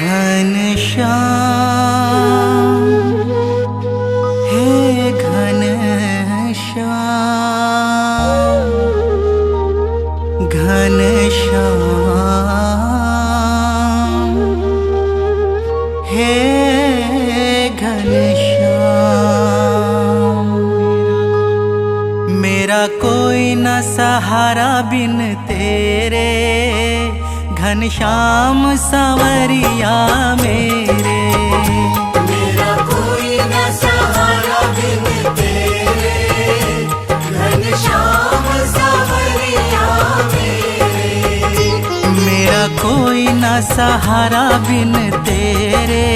घनश्याम हे घनश्याम घनश्याम हे घनश्याम। मेरा कोई न सहारा बिन तेरे घनश्याम संवरिया मेरे। मेरा कोई न सहारा बिन तेरे घनश्याम संवरिया मेरे। मेरा कोई न सहारा बिन तेरे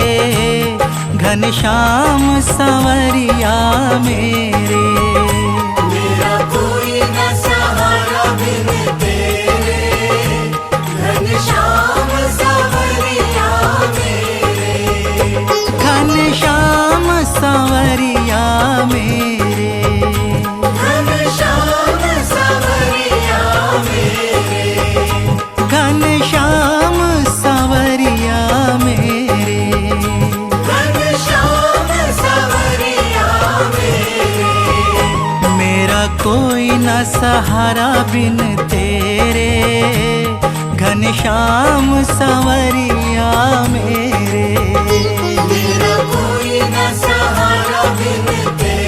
घनश्याम संवरिया मेरे। मेरा कोई न सहारा बिन तेरे घनश्याम संवरिया मेरे। घनश्याम संवरिया मेरे। घनश्याम संवरिया मेरे। घनश्याम संवरिया मेरे। घनश्याम संवरिया मेरे। मेरा कोई न सहारा बिन तेरे घनश्याम संवरिया मेरे। मेरा कोई न सहारा बिन तेरे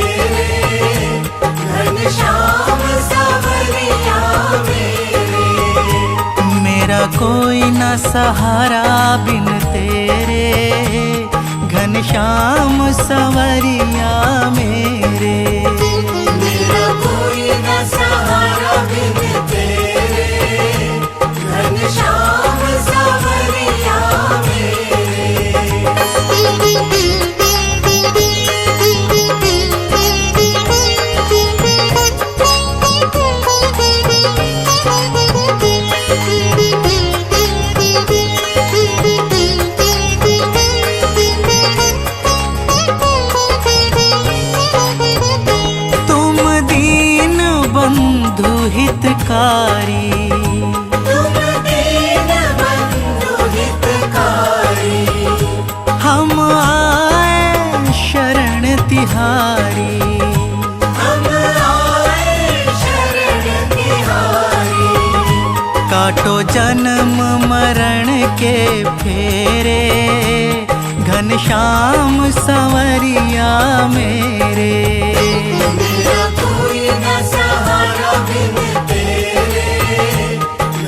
घनश्याम संवरिया मेरे। मेरा कोई न सहारा बिन तेरे घनश्याम संवरिया मेरे। मेरा कोई न सहारा बिन तेरे घनश्याम संवरिया तुम दीन बंधु हितकारी। तुम दीन बंधु हितकारी। हम आए शरण तिहारी। हम आए शरण तिहारी। काटो जन्म मरण के फेरे घनश्याम संवरिया मेरे। मेरा कोई न सहारा बिन तेरे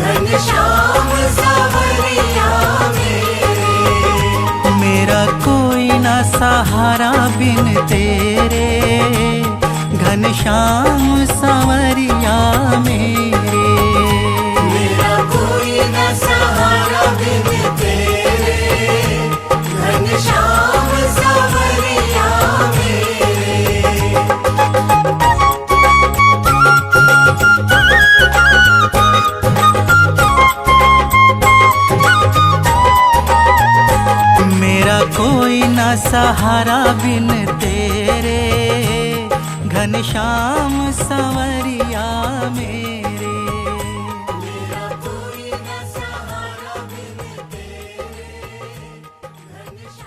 घनश्याम संवरिया मेरे। मेरा कोई न सहारा बिन तेरे घनश्याम संवरिया मेरे। मेरा कोई न सहारा बिन तेरे घनश्याम संवरिया मेरे। मेरा कोई न सहारा बिन तेरे घनश्याम संवरिया मेरे। मेरा कोई न सहारा बिन तेरे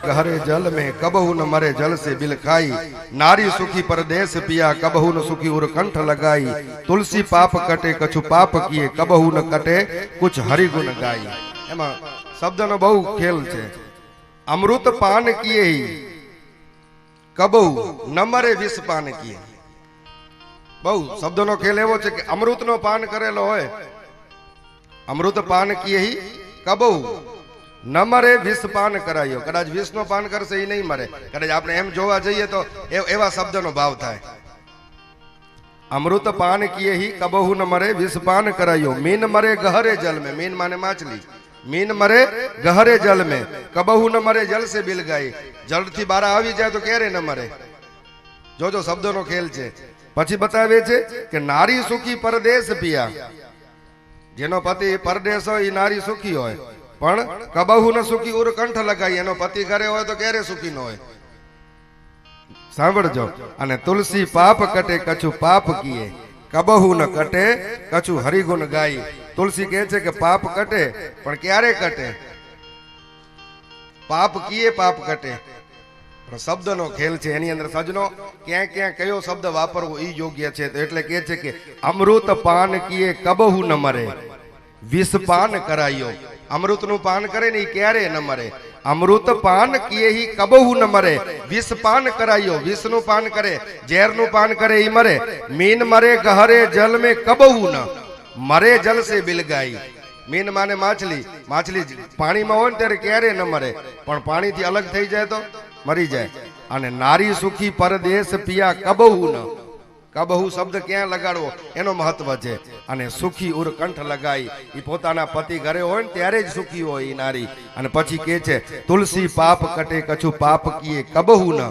गहरे जल में कबहू न मरे जल से बिल खाई। नारी सुखी परदेश पिया कबहू न सुखी उर कंठ लगाई। तुलसी पाप कटे कछु पाप किए कबहू न कटे कुछ हरि गुण गाई। एमा शब्दनो बहु खेल छे। अमृत पान किए ही कबहू न मरे विष पान किए। बहु शब्दनो खेल एवो छे के अमृतनो पान करेलो होय अमृत पान किए ही कबहू न मरे विष पान करायो। कदाच विषनो पान करशे ई नहीं मरे। कदाच आपणे एम जोवा जईए तो एवा शब्दनो भाव थाय। अमृत पान किए ही कबहू न मरे विष पान करायो। मीन मरे गहरे जल में। मीन माने माछली। मीन मरे गहरे जल में कबहू न मरे जल से बिल गाई। जल थी बारा आवी जाए तो क्यारे न मरे। जो शब्दोनो खेल छे। पछी बतावे छे के नारी सुखी परदेश पिया। जेनो पति परदेश होय ई नारी सुखी होय पण कबहू न सुखी उर कंठ लगाई। एनो पति घरे होय तो क्यारे सुखी न होय। सांभळजो। अने तुलसी पाप कटे कछु पाप किए कबहू न कटे कछु हरिगुण गाई। तुलसी कहे छे के पाप कटे पण क्यारे कटे પાપ કીએ પાપ કટે. પણ શબ્દનો ખેલ છે, એની અંદર સજનો ક્યાં ક્યાં કયો શબ્દ વાપરવો એ યોગ્ય છે. તો એટલે કહે છે કે અમૃત પાન કીએ કબહુ ન મરે, વિષ પાન કરાયો. અમૃતનું પાન કરે ને એ ક્યારે ન મરે. અમૃત પાન કીએ હી કબહુ ન મરે, વિષ પાન કરાયો. વિષનું પાન કરે, ઝેરનું પાન કરે એ મરે. મીન મરે ગહરે જલ में કબહુ ન મરે, જલ સે બિલગાઈ. મીન માને માછલી. માછલી પાણીમાં હોય ને ત્યારે ક્યારે ન મરે, પણ પાણીથી અલગ થઈ જાય તો મરી જાય. અને નારી સુખી પરદેશ પિયા કબહુ ન. કબહુ શબ્દ ક્યાં લગાડવો એનો મહત્વ છે. અને સુખી ઉર કંઠ લગાઈ, એ પોતાના પતિ ઘરે હોય ને ત્યારે જ સુખી હોય એ નારી. અને પછી કે છે તુલસી પાપ કટે કછુ પાપ કીએ કબહુ ન.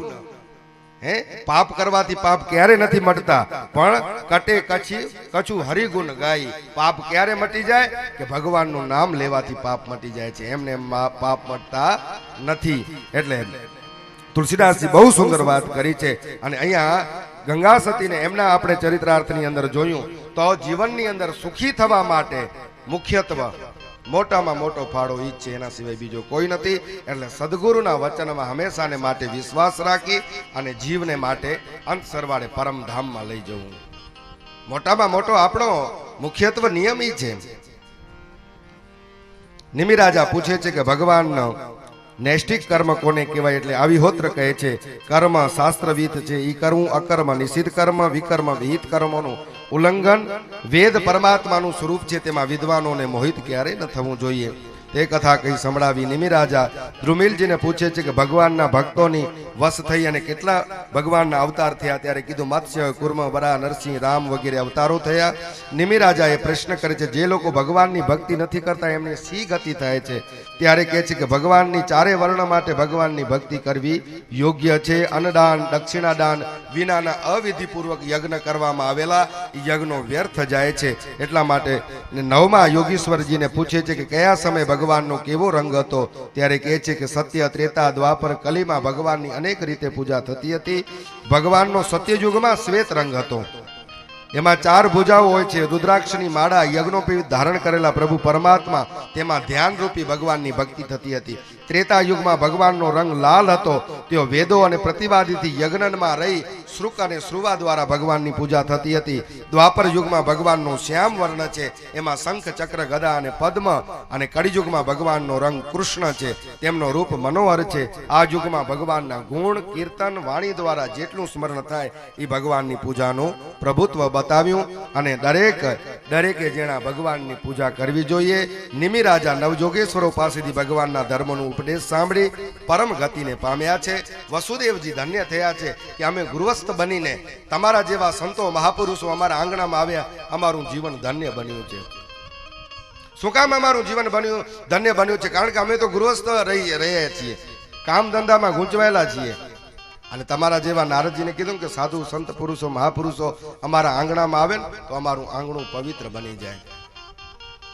હે, પાપ કરવાથી પાપ ક્યારે નથી મટતા, પણ કટે કછુ હરિગુણ ગાઈ. પાપ ક્યારે મટી જાય કે ભગવાનનું નામ લેવાથી પાપ મટી જાય છે, એમને એમ પાપ મટતા નથી. એટલે તુલસીદાસજી બહુ સુંદર વાત કરી છે. અને અહીંયા ગંગા સતીને એમના આપણે ચરિત્રાર્થની અંદર જોયું તો જીવનની અંદર સુખી થવા માટે મુખ્યત્વ મોટામાં મોટો ફાળો ઈ જ છે, એના સિવાય બીજો કોઈ નથી. એટલે સદગુરુના વચનમાં હંમેશાને માટે વિશ્વાસ રાખી અને જીવને માટે અંત સરવાળે પરમધામમાં લઈ જવું મોટામાં મોટો આપણો મુખ્યત્વ નિયમ ઈ છે. નિમિરાજા પૂછે છે કે ભગવાનનો નૈષ્ટિક કર્મ કોને કહેવાય? એટલે અવિહોત્ર કહે છે કર્મ શાસ્ત્રવિત છે, ઈ કરવું અકર્મ, નિષિદ્ધ કર્મ, વિકર્મ, વિહિત કર્મોનું ઉલ્લંઘન. વેદ પરમાત્માનું સ્વરૂપ છે, તેમાં વિદ્વાનોને મોહિત ક્યારેય ન થવું જોઈએ. તે કથા કઈ સંભળાવી નિમિરાજા ધ્રુમિલજીને પૂછે છે કે ભગવાનના ભક્તોની વશ થઈ અને કેટલા ભગવાનના અવતાર થયા? ત્યારે કીધું મત્સ્ય, કુર્મ, વરા, નરસિંહ, રામ વગેરે અવતારો થયા. નિમિરાજાએ પ્રશ્ન કરે છે જે લોકો ભગવાનની ભક્તિ નથી કરતા એમની શી ગતિ થાય છે? ત્યારે કહે છે કે ભગવાનની ચારે વર્ણ માટે ભગવાનની ભક્તિ કરવી યોગ્ય છે. અન્નદાન, દક્ષિણાદાન વિનાના અવિધિપૂર્વક યજ્ઞ કરવામાં આવેલા યજ્ઞો વ્યર્થ જાય છે. એટલા માટે નવમા યોગીશ્વરજીને પૂછે છે કે કયા સમયે ભગવાનનો કેવો રંગ હતો? ત્યારે કહે છે કે સત્ય, ત્રેતા, દ્વાપર, કલીમાં ભગવાનની અનેક રીતે પૂજા થતી હતી. ભગવાનનો સત્યયુગમાં શ્વેત રંગ હતો, એમાં 4 ભુજાઓ હોય છે. રુદ્રાક્ષની માળા યજ્ઞોપવિત ધારણ કરેલા પ્રભુ પરમાત્મા, તેમાં ધ્યાન રૂપી ભગવાનની ભક્તિ થતી હતી. ત્રેતા યુગમાં ભગવાનનો રંગ લાલ હતો, તેઓ વેદો અને પ્રતિવાદીથી યજ્ઞમાં રહી શ્રુક અને શ્રુવા દ્વારા ભગવાનની પૂજા થતી હતી. દ્વાપર યુગમાં ભગવાનનો શ્યામ વર્ણ છે, એમાં શંખ, ચક્ર, ગદા અને પદ્મ. અને કળિયુગમાં ભગવાનનો રંગ કૃષ્ણ છે, તેમનો રૂપ મનોહર છે. આ યુગમાં ભગવાનના ગુણ, કીર્તન, વાણી દ્વારા જેટલું સ્મરણ થાય એ ભગવાનની પૂજાનું પ્રભુત્વ બતાવ્યું. અને દરેકે જેના ભગવાનની પૂજા કરવી જોઈએ. નિમિરાજા નવજોગેશ્વરો પાસેથી ભગવાનના ધર્મનું ઉપદેશ સાંભળી પરમ ગતિને પામ્યા છે. વસુદેવજી ધન્ય થયા છે કે અમે ગૃહસ્થ બનીને તમારા જેવા સંતો મહાપુરુષો અમારા આંગણામાં આવ્યા, અમારું જીવન ધન્ય બન્યું છે. શું કામ અમારું જીવન ધન્ય બન્યું છે? કારણ કે અમે તો ગૃહસ્થ રહ્યા છીએ, કામ ધંધામાં ગૂંચવાયેલા છીએ. અને તમારા જેવા નારદજીને કીધું કે સાધુ સંત પુરુષો મહાપુરુષો અમારા આંગણામાં આવે ને તો અમારું આંગણું પવિત્ર બની જાય.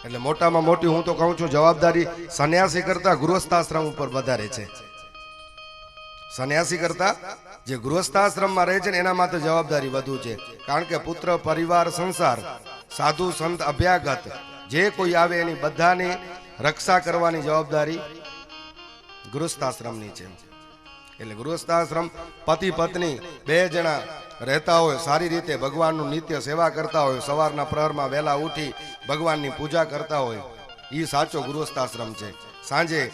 એટલે મોટામાં મોટી હું તો કહું છું જવાબદારી સંન્યાસી કરતા ગૃહસ્થાશ્રમ ઉપર વધારે છે. સંન્યાસી કરતા જે ગૃહસ્થાશ્રમમાં રહે છે ને એના માટે જવાબદારી વધુ છે. કારણ કે પુત્ર, પરિવાર, સંસાર, સાધુ સંત, અભ્યાગત જે કોઈ આવે એની બધાની રક્ષા કરવાની જવાબદારી ગૃહસ્થાશ્રમની છે. એટલે ગૃહસ્થાશ્રમ પતિ પત્ની 2 જણા રહેતા હોય, સારી રીતે ભગવાનનું નિત્ય સેવા કરતા હોય, સવારના પ્રહરમાં વહેલા ઉઠી ભગવાનની પૂજા કરતા હોય, એ સાચો ગૃહસ્થાશ્રમ છે. સાંજે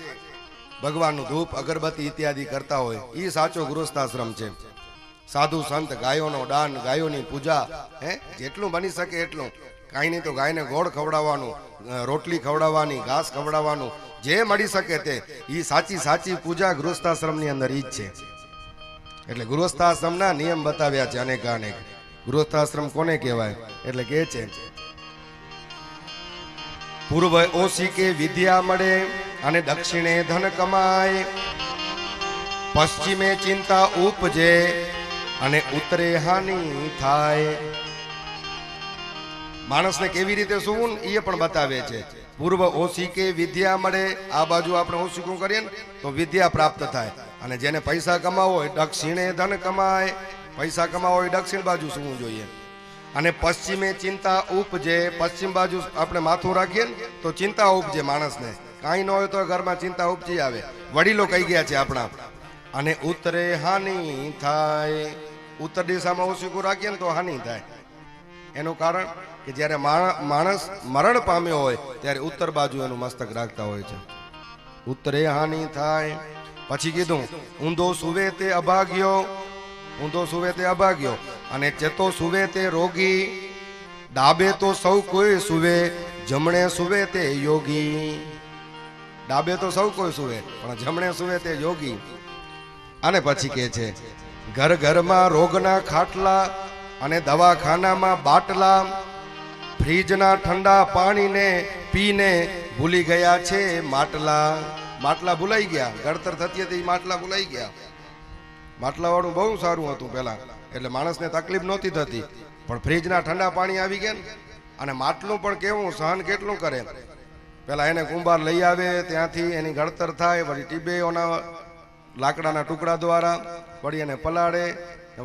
ભગવાનનું ધૂપ, અગરબત્તી ઇત્યાદિ કરતા હોય, એ સાચો ગૃહસ્થાશ્રમ છે. સાધુ સંત, ગાયોનો દાન, ગાયોની પૂજા, જેટલું બની શકે એટલું. કાંઈ નહીં તો ગાયને ગોળ ખવડાવવાનું, રોટલી ખવડાવવાની, ઘાસ ખવડાવવાનું, જે મળી શકે તે. એ સાચી પૂજા ગૃહસ્થાશ્રમની અંદર ઈ જ છે. એટલે ગૃહસ્થાશ્રમના નિયમ બતાવ્યા છે અનેક. ગૃહસ્થાશ્રમ કોને કહેવાય? એટલે કહે છે પૂર્વ ઓછી કે વિદ્યા મળે અને દક્ષિણે ધન કમાય, પશ્ચિમે ચિંતા ઉપજે અને ઉત્તરે હાનિ થાય. માણસને કેવી રીતે સૂવું એ પણ બતાવે છે. પૂર્વ ઓછી કે વિદ્યા મળે, આ બાજુ આપણે ઓછીકું કરીએ ને તો વિદ્યા પ્રાપ્ત થાય. અને જેને પૈસા કમાવો હોય દક્ષિણે ધન કમાય, પૈસા કમાવો હોય દક્ષિણ બાજુ સૂવું જોઈએ. અને પશ્ચિમે ચિંતા ઉપજે, પશ્ચિમ બાજુ આપણે માથું રાખીએ ને તો ચિંતા ઉપજે માણસને. કાંઈ ન હોય તો ઘરમાં ચિંતા ઉપજી આવે. વડીલો કહી ગયા છે આપણા. અને ઉત્તરે હાનિ થાય, ઉત્તર દિશામાં ઓશીકું રાખીએ ને તો હાનિ થાય. એનું કારણ કે જ્યારે માણસ મરણ પામ્યો હોય ત્યારે ઉત્તર બાજુ એનું મસ્તક રાખતા હોય છે. ઉત્તરે હાનિ થાય. પછી કીધું ઊંધો સુવે તે અભાગ્યો, ઊંધો સુવે તે અભાગ્યો, અને ચેતો સુવે તે રોગી, ડાબે તો સૌ કોઈ સુવે, જમણે સુવે તે યોગી. ડાબે તો સૌ કોઈ સુવે પણ જમણે સુવે તે યોગી. અને પછી કે છે ઘર ઘરમાં રોગના ખાટલા અને દવાખાનામાં બાટલા, ફ્રીજના ઠંડા પાણીને પીને ભૂલી ગયા છે માટલા. માટલા ભૂલાઈ ગયા, ગળતર થતી હતી માટલા ભૂલાઈ ગયા. માટલા વાળું બહુ સારું હતું પેલા, એટલે માણસને તકલીફ નહોતી થતી. પણ ફ્રીજના ઠંડા પાણી આવી ગયા ને, અને માટલું પણ કેવું સહન કેટલું કરે. પેલા એને કુંભાર લઈ આવે, ત્યાંથી એની ગળતર થાય, વળી ટીબેઓના લાકડાના ટુકડા દ્વારા વળી એને પલાળે,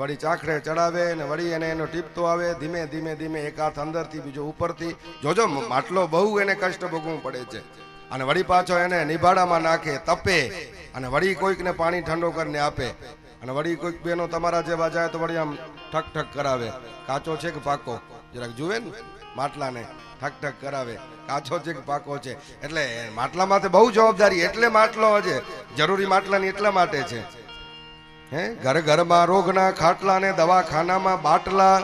વળી ચાખડે ચડાવે, ને વળી એને એનો ટીપતો આવે, ધીમે ધીમે ધીમે એક હાથ અંદરથી બીજો ઉપરથી. જોજો માટલો બહુ એને કષ્ટ ભોગવવું પડે છે. અને વળી પાછો એને નિભાડામાં નાખે, તપે, અને વળી કોઈકને પાણી ઠંડો કરીને આપે. અને વળી કોઈક બેનો તમારા જેવા જાય તો વળી આમ ઠક ઠક કરાવે, કાચો છે કે પાકો, જરાક જુએ ને માટલાને, ઠક ઠક કરાવે, કાચો છે કે પાકો છે. એટલે માટલામાં બહુ જવાબદારી. એટલે માટલો છે જરૂરી, માટલાની એટલા માટે છે. હે ઘર ઘરમાં રોગના ખાટલા ને દવાખાનામાં બાટલા,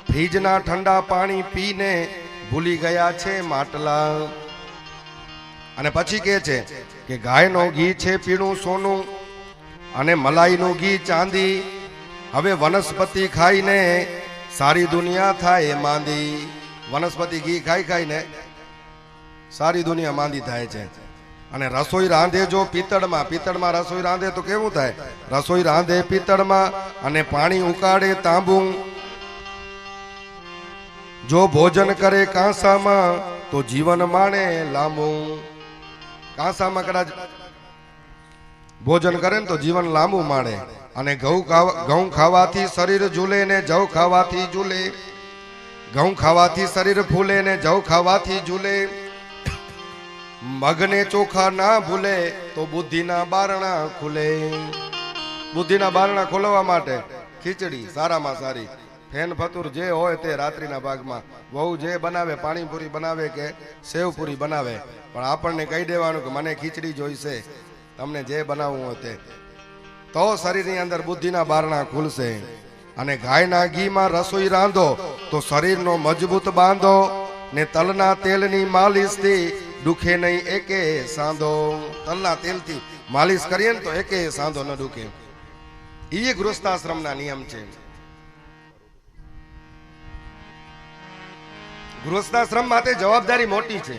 ફ્રીજના ઠંડા પાણી પીને ભૂલી ગયા છે માટલા. અને પછી કે છે કે ગાયનો ઘી છે પીણું સોનું, અને મલાઈનું ઘી ચાંદી, હવે વનસ્પતિ ખાઈને સારી દુનિયા થાય માંદી. વનસ્પતિ ઘી ખાઈ ખાઈને સારી દુનિયા માંદી થાય છે. અને રસોઈ રાંધે જો પિત્તળમાં, પિત્તળમાં રસોઈ રાંધે તો કેવું થાય, રસોઈ રાંધે પિત્તળમાં, અને પાણી ઉકાળે તાંબુ, જો ભોજન કરે કાંસામાં તો જીવન માણે લાંબુ. કાંસામાં કદાચ ભોજન કરે ને તો જીવન લાંબુ માણે. અને ઘઉં ખાવાથી શરીર ઝૂલે ને જવ ખાવાથી ઝૂલે, ઘઉં ખાવાથી શરીર ફૂલે ને જવ ખાવાથી ઝૂલે, મગને ચોખા ના ભૂલે તો બુદ્ધિના બારણા ખુલે. બુદ્ધિના બારણા ખોલવા માટે ખીચડી સારામાં સારી, ફેન ફતુર જે હોય તે રાત્રિના ભાગમાં, વહુ જે બનાવે, પાણીપુરી બનાવે કે સેવપુરી બનાવે, પણ આપણને કહી દેવાનું કે મને ખીચડી જોઈશે, તમને જે બનાવવું હોય તે, તો શરીરની અંદર બુદ્ધિના બારણા ખુલશે. અને ગાયના ઘીમાં રસોઈ રાંધો તો શરીરનો મજબૂત બાંધો, ને તલના તેલની માલિશથી દુખે નહીં એકે સાંધો. તલના તેલથી માલિશ કરીએ ને તો એકે સાંધો ન દુખે. એ ગૃહસ્થાશ્રમના નિયમ છે. ગૃહસ્થાશ્રમ માટે જવાબદારી મોટી છે.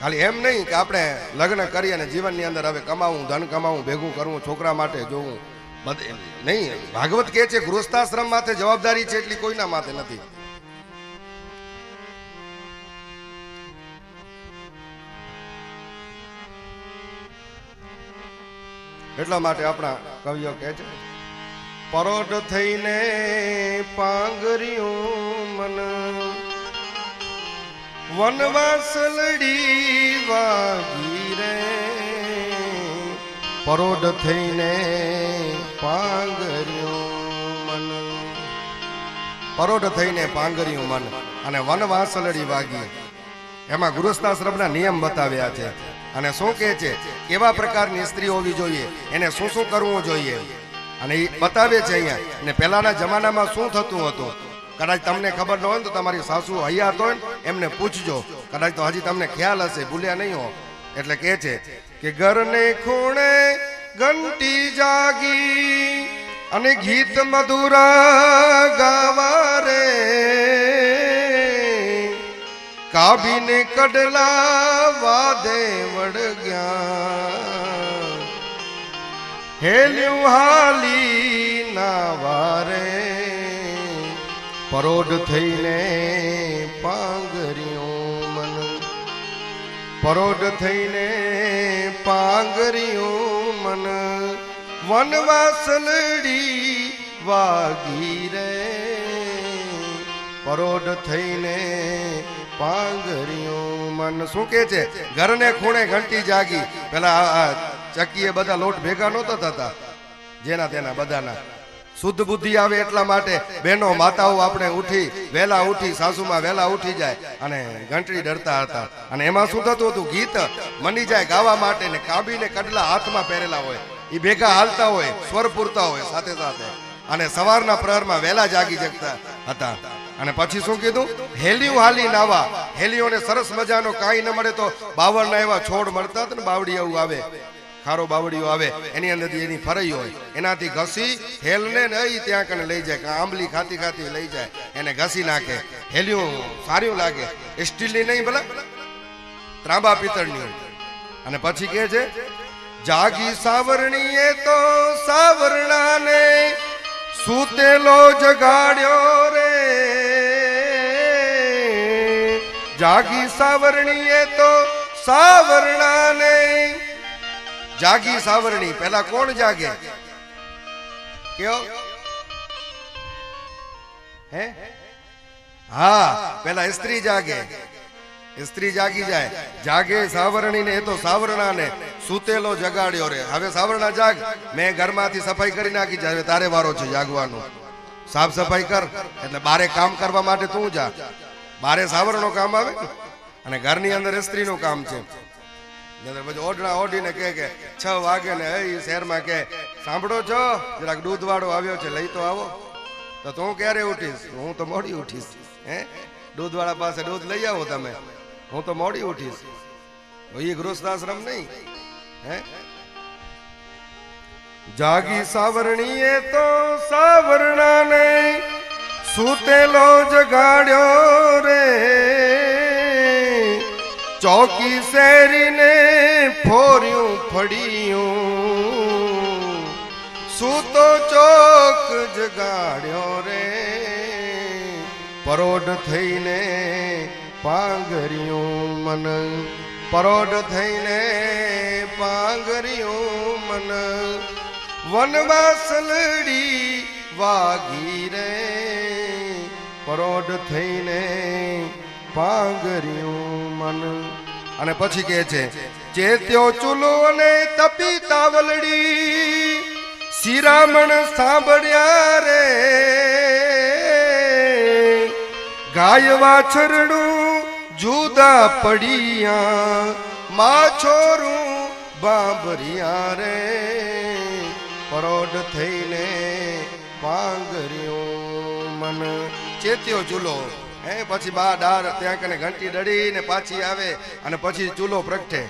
ખાલી એમ નહીં કે આપણે લગ્ન કરી અને જીવનની અંદર હવે કમાવું, ધન કમાવું, ભેગું કરવું, છોકરા માટે જોવું, બધે નહીં. ભાગવત કહે છે ગૃહસ્થાશ્રમ માટે જવાબદારી છે એટલી કોઈના માથે નથી. એટલા માટે આપણા કવિઓ કહે છે પરોઢ થઈને પાંગર્યું મન, વનવાસલડી વાગી રે. પરોઢ થઈને પાંગર્યું મન, પરોઢ થઈને પાંગર્યું મન, અને વનવાસલડી વાગી. એમાં ગૃહસ્થાશ્રમના નિયમ બતાવ્યા છે. અને શું કહે છે, કેવા પ્રકારની સ્ત્રી હોવી જોઈએ, એને શું શું કરવું જોઈએ, અને એ બતાવે છે અહીંયા. ને પહેલાના જમાનામાં શું થતું હતું, કદાચ તમને ખબર ન હોય તો તમારી સાસુ હયાત હોય એમને પૂછજો, કદાચ તો હજી તમને ખ્યાલ હશે, ભૂલ્યા નહીં હો. એટલે કહે છે કે ઘરને ખૂણે ઘંટી જાગી, અને ગીત મધુરા ગાવા રે, કાબીને કડલા વાદે વળગ્યા, હેલ્યું હાલી ના વારે. પરોઢ થઈને પાંગર્યું મન, પરોઢ થઈને પાંગર્યું મન, વનવાસલડી વાગી રે. પરોઢ થઈને પાંગર્યું મન શું કે છે ઘરને ખૂણે ઘંટી જાગી પેલા આ ચકીએ બધા લોટ ભેગા નહોતા થતા જેના તેના બધાના શુદ્ધ બુદ્ધિ આવે એટલા માટે બહેનો માતાઓ આપણે ઉઠી વહેલા ઉઠી સાસુમાં વહેલા ઉઠી જાય અને ઘંટડી ડરતા હતા અને એમાં શું થતું હતું ગીત મની જાય ગાવા માટે ને કાબીને કડલા હાથમાં પહેરેલા હોય એ ભેગા હાલતા હોય સ્વર પૂરતા હોય સાથે સાથે અને સવારના પ્રહરમાં વહેલા જાગી જગતા હતા અને પછી શું કીધું હેલિયું હાલી નાવા હેલિયોને સરસ મજાનો કાંઈ ન મળે તો બાવળના એવા છોડ મળતા હતા ને બાવડી એવું આવે ખારો બાવડીઓ આવે એની અંદરથી એની ફરઈ હોય એનાથી ઘસી હેલને નહીં ત્યાં કને લઈ જાય આંબલી ખાતી ખાતી લઈ જાય એને ઘસી નાખે હેલિયું સારું લાગે સ્ટીલની નહીં ભલે ત્રાંબા પિત્તળની હોય અને પછી કહે છે જાગી સાવરણીએ તો સાવરણાને સૂતેલો જગાડ્યો રે જાગી સાવરણીએ તો સાવરણાને જાગી સાવરણી પહેલા કોણ જાગે કયો હે હા પેલા સ્ત્રી જાગે સ્ત્રી જાગી જાય જાગે સાવરણી ને એ તો સાવરણા ને સૂતેલો જગાડ્યો રે હવે સાવરણા જાગ મેં ઘરમાંથી સફાઈ કરી નાખી છે હવે તારે વારો છે જાગવાનો સાફ સફાઈ કર એટલે બારે કામ કરવા માટે તું જા બારે સાવરણો કામ આવે અને ઘરની અંદર સ્ત્રીનું કામ છે ઓઢણા ઓઢીને કે 6 વાગે ને એ શહેરમાં કે સાંભળો છો જરાક દૂધ વાળો આવ્યો છે લઈ તો આવો તો તું ક્યારે ઉઠીશ હું તો મોડી ઉઠીશ હે દૂધ વાળા પાસે દૂધ લઈ આવો તમે હું તો મોડી ઉઠીશ એ ગૃહસ્થાશ્રમ નહીં હે જાગી સાવરણીએ તો સાવરણાને સૂતેલો જગાડ્યો રે ચોકી શેરીને ફોર્યું ફળિયું સૂતો ચોક જગાડ્યો રે પરોઢ થઈને પાંગર્યું મન પરોઢ થઈને પાંગર્યું મન વનવાસલડી વાગી રે પરોઢ થઈને પાંગર્યું મન અને પછી કહે છે ચેત્યો ચૂલો અને તપી તાવલડી શિરામણ સાંભળ્યા રે ગાય વાછરડું જુદા પડ્યા માં છોરું બાંભરિયા રે પરોઢ થઈને પાંગર્યું મન ચેત્યો ચૂલો હે પછી બા ડાર ત્યાં કને ઘંટી ડળીને પાછી આવે અને પછી ચૂલો પ્રગટે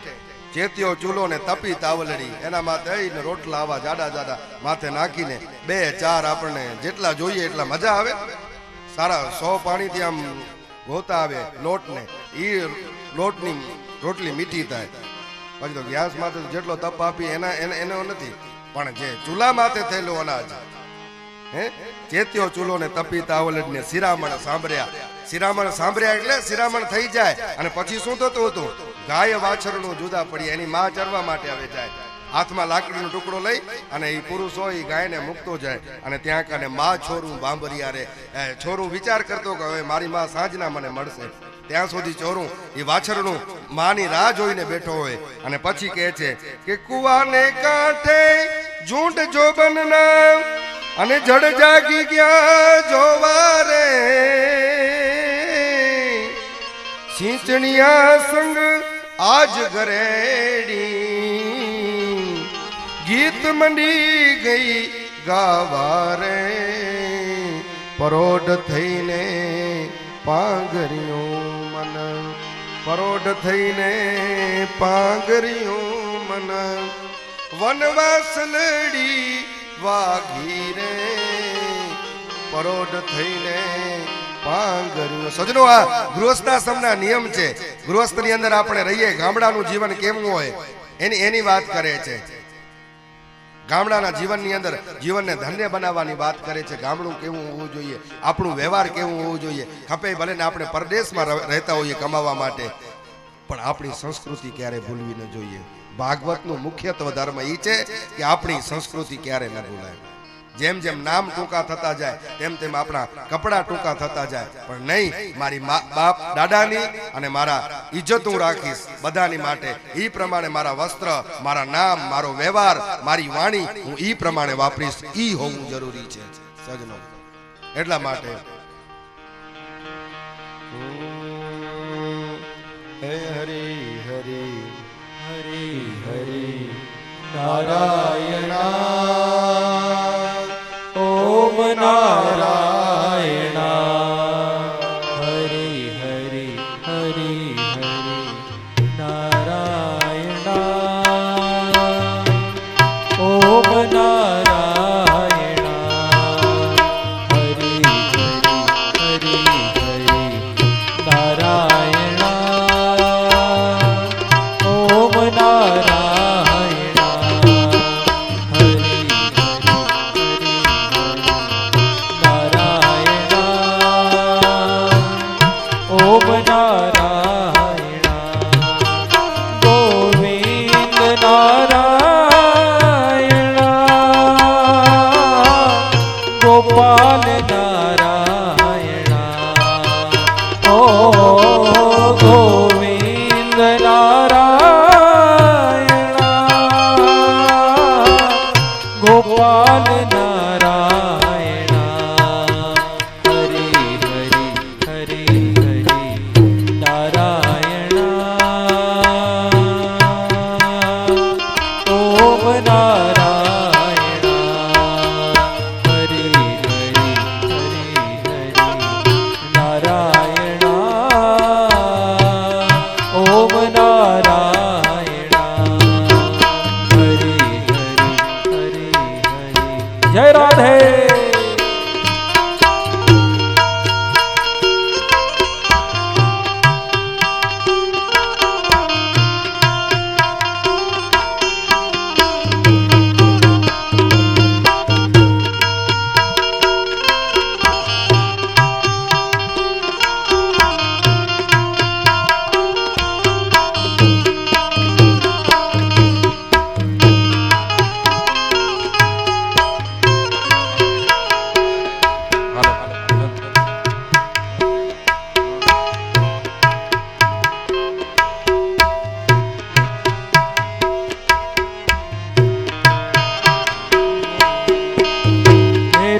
ચેત્યો ચૂલો ને તપી તાવલડી એના માથે ને રોટલા આવા જાડા જાડા માથે નાખીને 2-4 આપણને જેટલા જોઈએ એટલા મજા આવે સારા 100 પાણીથી આમ ગોતા આવે લોટને એ લોટની રોટલી મીઠી થાય પછી તો ગેસ માથે જેટલો તપ આપી એનો નથી પણ જે ચૂલા માથે થયેલું અનાજ હે ચેત્યો ચૂલો ને તપી તાવલડ ને શિરામણ સાંભળ્યા એટલે શિરામણ થઈ જાય અને પછી શું થતું હતું ગાય વાછરનું જુદા પડી એની માં ચરવા માટે આવે જાય હાથમાં લાકડીનો ટુકડો લઈ અને એ પુરુષ હોય એ ગાયને મૂકતો જાય અને ત્યાં કને માં છોરું બાંભરિયા રે છોરું વિચાર કરતો કે હવે મારી માં સાંજના મને મળશે ત્યાં સુધી ચોરું એ વાછરનું માની રાહ જોઈને બેઠો હોય અને પછી કહે છે કે કુવાને કાંઠે ઝૂંડ જોબનના અને જડ જાગી ગયા જોવા રે સિંચણિયા સંગ આજ ગરેડી ગીત મંડી ગઈ ગાવા રે પરોઢ થઈને પાંગર્યું મન પરોઢ થઈને પાંગર્યું મન વનવાસલડી વાઘી રે પરોઢ થઈને પાંગર્યું સજનો આ ગૃહસ્થાશ્રમના નિયમ છે ગૃહસ્થની અંદર આપણે રહીએ ગામડાનું જીવન કેવું હોય એની વાત કરે છે ગામડાના જીવનની અંદર જીવનને ધન્ય બનાવવાની વાત કરે છે ગામડું કેવું હોવું જોઈએ આપણું વ્યવહાર કેવું હોવું જોઈએ ખપે ભલે ને આપણે પરદેશમાં રહેતા હોઈએ કમાવા માટે પણ આપણી સંસ્કૃતિ ક્યારે ભૂલવી ન જોઈએ ભાગવતનું મુખ્યત્વ ધર્મ એ છે કે આપણી સંસ્કૃતિ ક્યારે ન ભૂલાય જેમ જેમ નામ ટૂંકા થતા જાય તેમ તેમ આપણા કપડા ટૂંકા થતા જાય, પણ નહીં, મારી બાપ દાદાની અને મારા ઇજ્જત હું રાખીશ બધાની માટે. ઈ પ્રમાણે મારા વસ્ત્ર, મારા નામ, મારો વ્યવહાર, મારી વાણી હું ઈ પ્રમાણે વાપરીશ. ઈ હોવું જરૂરી છે સજનો. એટલા માટે હે હરિ હરિ હરિ હરિ નારાયણ ઓમ નારાયણ હરિ હરિ હરિ હરિ નારાયણ ઓમ નારાયણ હરિ હરિ હરિ હરિ નારાયણ ઓમ નારાયણ ઓમ નારાયણ ગોવિંદ નારાયણ ગોપાલ નારાયણ ઓ ગોવિંદ નારાયણ ગોપાલ નારાયણ હરિ હરિ હરિ હરિ નારાયણ ઓમ નારાયણ હરિ હરિ હરિ હરિ નારાયણ ઓમ નારાયણ હરિ હરિ હરિ હરિ જય રાધે.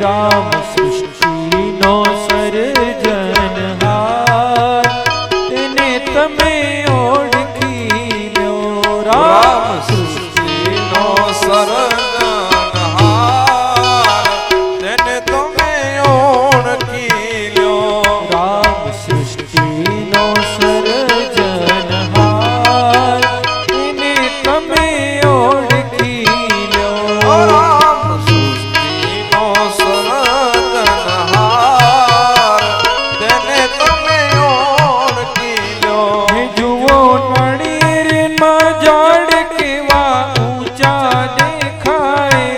રામ સૃષ્ટિનો સર્જનહાર તેને તમે ઓળખી લ્યો. રામ સૃષ્ટિનો સર્જનહાર તેને તમે ઓળખી લ્યો. રામ સૃષ્ટિનો સર્જનહાર તેને તમે ઓળખી લ્યો. રામ સૃષ્ટિનો સર્જનહાર તેને તમે ઓળખી લ્યો. હે જુઓ નળીરમાં ઝાડ કેવા ઊંચા દેખાય.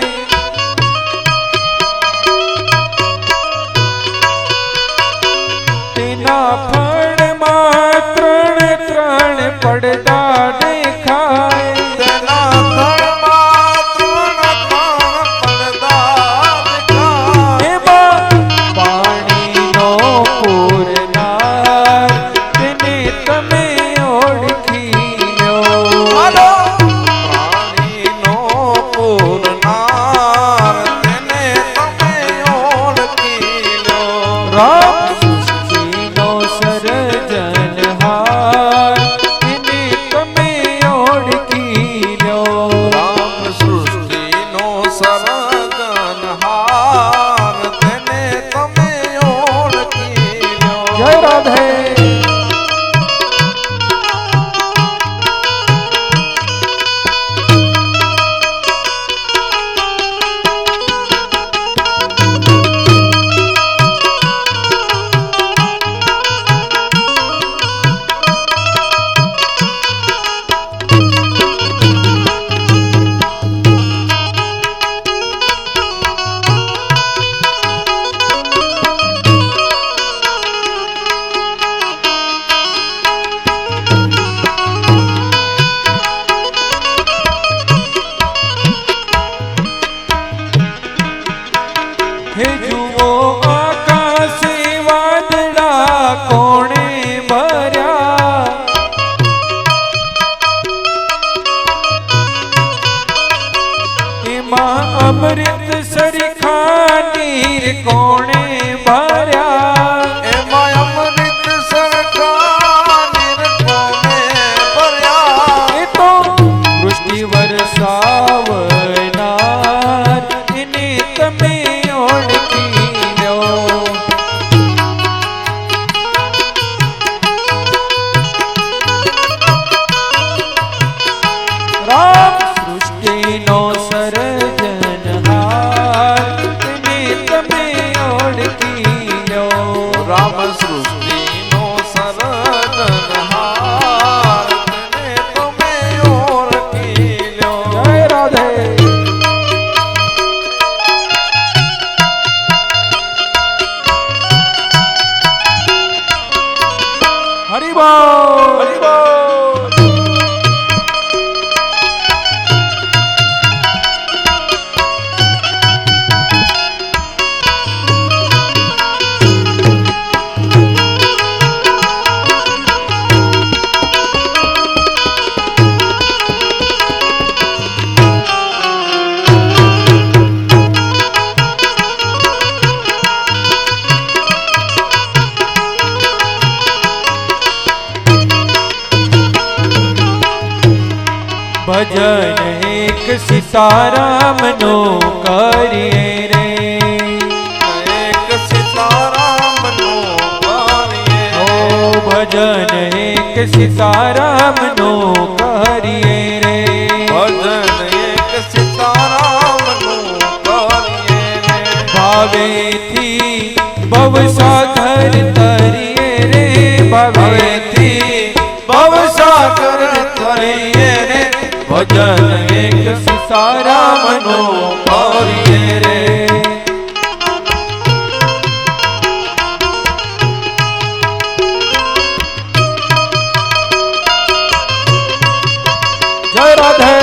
તેના ફળમાં ત્રણ ત્રણ પડદા દેખાય. તેના થડમાં ત્રણ પડદા દેખાય. એમાં પાણીનો પૂરનાર તેને તમે ઓળખી લ્યો. હાલો પ્રાણીનો પૂરનાર તેને તમે ઓળખી લ્યો. રામ સૃષ્ટિનો સર્જનહાર તેને સરીખા નીર કોણે ભર્યા એમાં અમૃત સરખા નિર્કોને ભર્યા એ તો વૃષ્ટિ વરસાવનાર એને તમે ઓળખી લો રામ સૃષ્ટિનો સર્જનહાર એને તમે ઓળખી લો રામ સૃષ્ટિનો સરજનહાર તને તમે ઓળખી લ્યો જય રાધે હરિબોલ હરિબોલ ભજન એક સીતારામનો કરીએ રે એક સીતારામનો કરીએ ઓ ભજન એક સીતારામનો કરીએ રે ભજન એક સીતારામનું કરીએ રે ભાવેથી ભવસાગર તરીએ રે ભાવેથી ભવસાગર તરીએ રે ભજન એક સીતારામનો કરીએ રે જય રાધે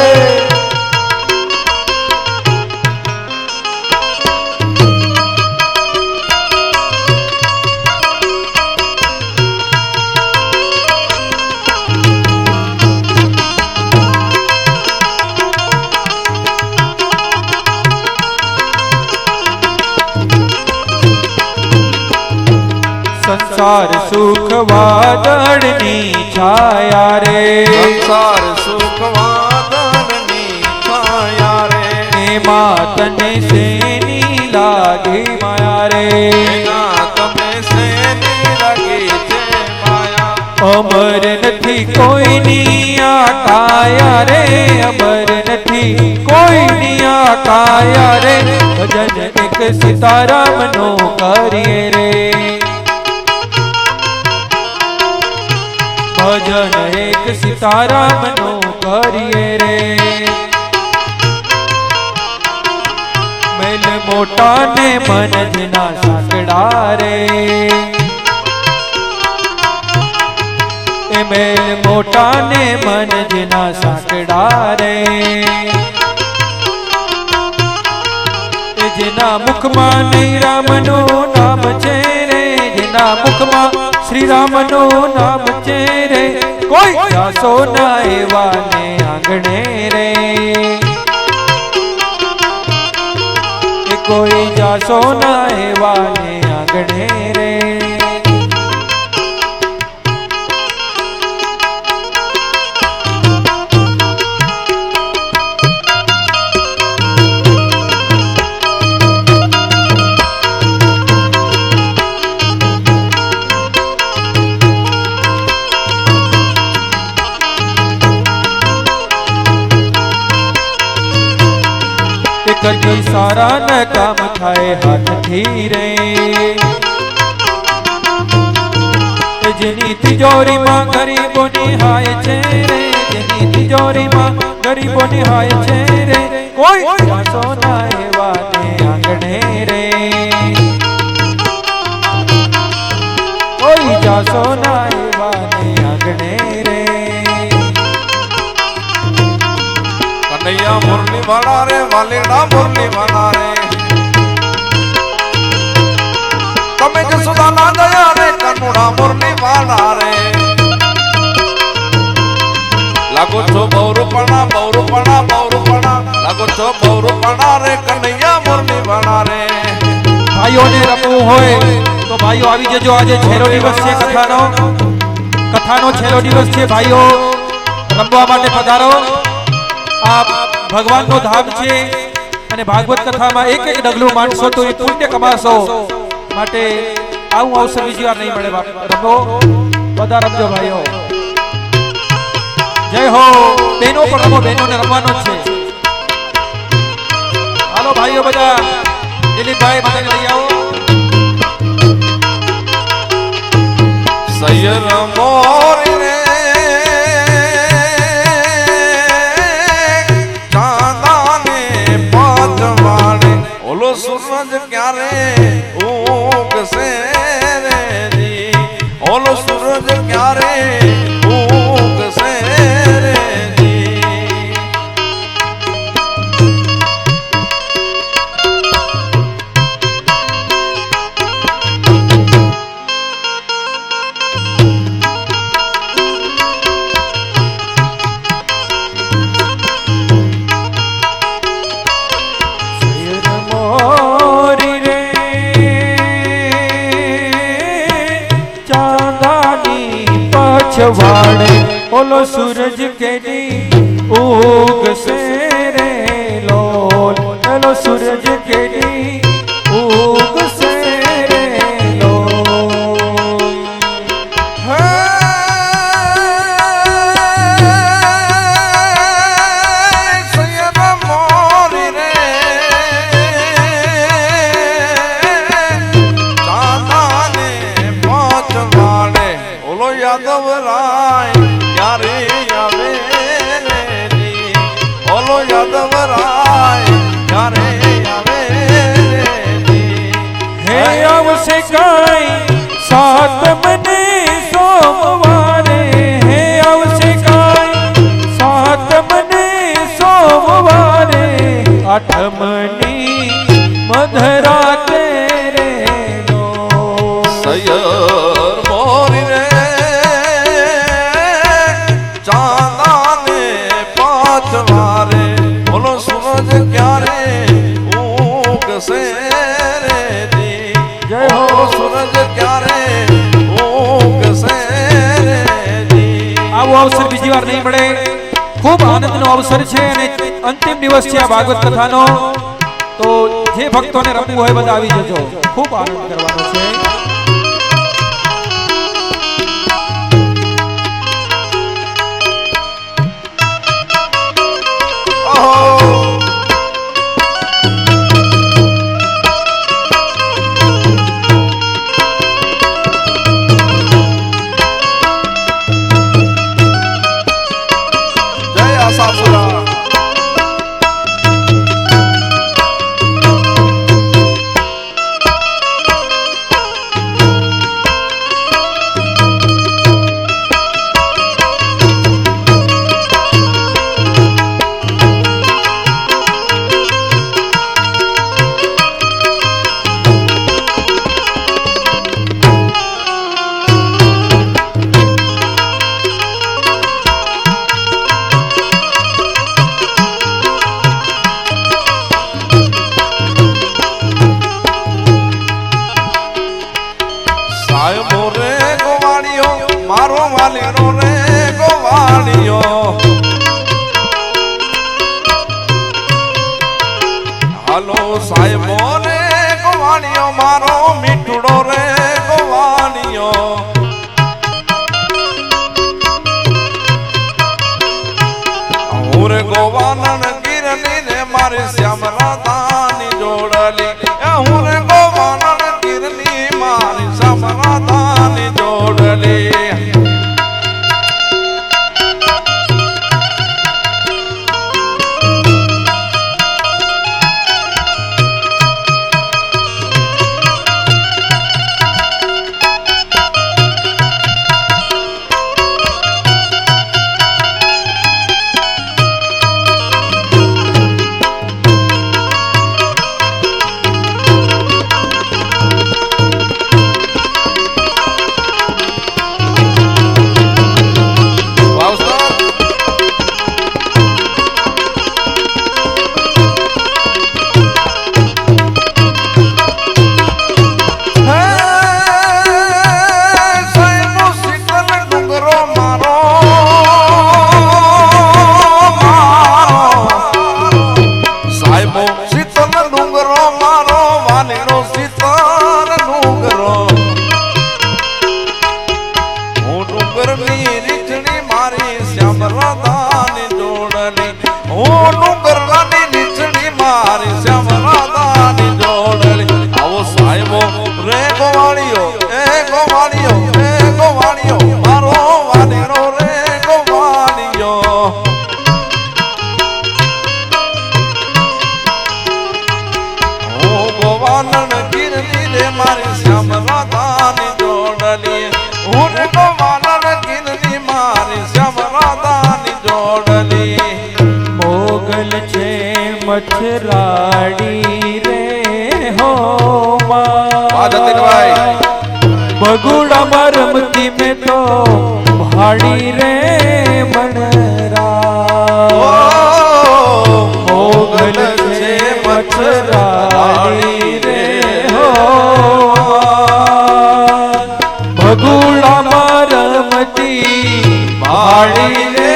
સંસાર સુખ વાદળની છાયા રે સંસાર સુખ વાદળની છાયા રે એમાં તને શેની લાગી માયા રે એના તમે શેની લાગી છે માયા અમર નથી કોઈની આ કાયા રે અમર નથી કોઈની આ કાયા રે ભજન એક સીતારામનો કરીએ રે ભજન એક સીતારામનો કરીએ રે મેલ મોટા ને મન જના સાંકડા રે એ મેલ મોટા ને મન જના સાંકડા રે એ જેના મુખમાં નહીં રામનું નામ છે રે જેના મુખમાં શ્રી રામનું નામ છે રે કોઈ જાસો ના એવા ને આંગણે રે એ કોઈ જાસો ના એવા ને આંગણે રે કદી સારા ન કામ થાય હાથથી રે જેની તિજોરીમાં ગરીબોની હાય છે રે જેની તિજોરીમાં ગરીબોની હાય છે રે કોઈ જાસો ના એવા ને આંગણે રે કોઈ જાસો ના એવા ને આંગણે રે કનૈયા મુરલી વાળા રે વાલીડા મુરલી વાળા રે તમે જસુદા ના દયા રે કનુડા મુરલી વાળા રે લાગો છો બહુરૂપણા બહુરૂપણા બહુરૂપણા લાગો છો બહુ પાણા રે કનૈયા મુરલી વાળા રે ભાઈઓને રમવું હોય તો ભાઈઓ આવી જજો. આજે છેલ્લો દિવસ છે કથાનો છેલ્લો દિવસ છે. ભાઈઓ રમવા માટે પધારો. આ ભગવાનનો ધામ છે અને ભાગવત કથામાં એક એક ડગલું માંડશો તો એ પુણ્ય કમાશો. માટે આવું અવસર બીજી વાર નહીં મળે. રમો, બધા રમજો ભાઈઓ. જય હો. બહેનો પણ રમો, બહેનોને રમવાનો જ છે. હાલો ભાઈઓ બધા. દિલીપભાઈ બધાને લઈ આવો. સૈયર મોરી રે ચાંદાને પાંચવાડે ઓલો સૂરજ ક્યારે ઉગશે રે જી ઓલો સૂરજ ક્યારે ઉગશે રે જી મોરી રે ચાંદાની પછવાડે ઓલો સૂરજ કેડી ઉગશે રે લોલ. ઓલો સૂરજ કેડી ઉગશે રે લોલ. સૈયદ મોરી રે ચાંદાને પાંચવાડે ઓલો યાદવ રાય ક્યારે આવે રે જી ઓલો યાદવ રાય ક્યારે આવે રે જી હે આવશે કાઈ સાતમને સોમવારે. હે આવશે કાઈ સાતમને સોમવારે. આઠમની મધરાતે રે નો. સૈયર મોરી રે ચાંદાને પાંચવારે ઓલો સૂરજ ક્યારે ઉગશે રે જી જય હો. ઓલો સૂરજ ક્યારે ઉગશે રે જી આવો અવસર બીજી વાર નહીં મળે. ખૂબ આનંદનો અવસર છે અને અંતિમ દિવસ છે આ ભાગવત કથાનો. તો જે ભક્તોને રમવું હોય બધા આવી જજો. ખૂબ આનંદ કરવાનો છે. જય આશાપુરા સાહેબો રે ગોવાળિયો મારો વાલીનો રે ગોવાળિયો હાલો સાહેબો રે ગોવાળિયો મારો મીઠડો રે ગોવાળિયો હું રે ગોવાનન ગીરની રે મારી શ્યામ રાધાની જોડલી હું રે ગોવાનન ગીરની મારી શ્યામ રાધાની જોડલી ડુંગરની રીછણી મારી શ્યામ રાધાની જોડલી હું ડુંગરની રીછણી મારી શ્યામ રાધાની જોડલી આવો સાહેબો રે ગોવાળિયો એ ગોવાળિયો મારો વાલીડો રે ગોવાળિયો હું ગોવાલણ ગીરની રે મારી શ્યામ રાધાની જોડલી હું ગોવાલણ ગીરની મારી શ્યામ રાધાની જોડલી મોગલ છે મથરાડી રે હો બગુડા માં રમતી મેં તો ભાડી રે મનરા મોગલ છે મથરાડી રે હો બગુડા માં રમતી ભાડી રે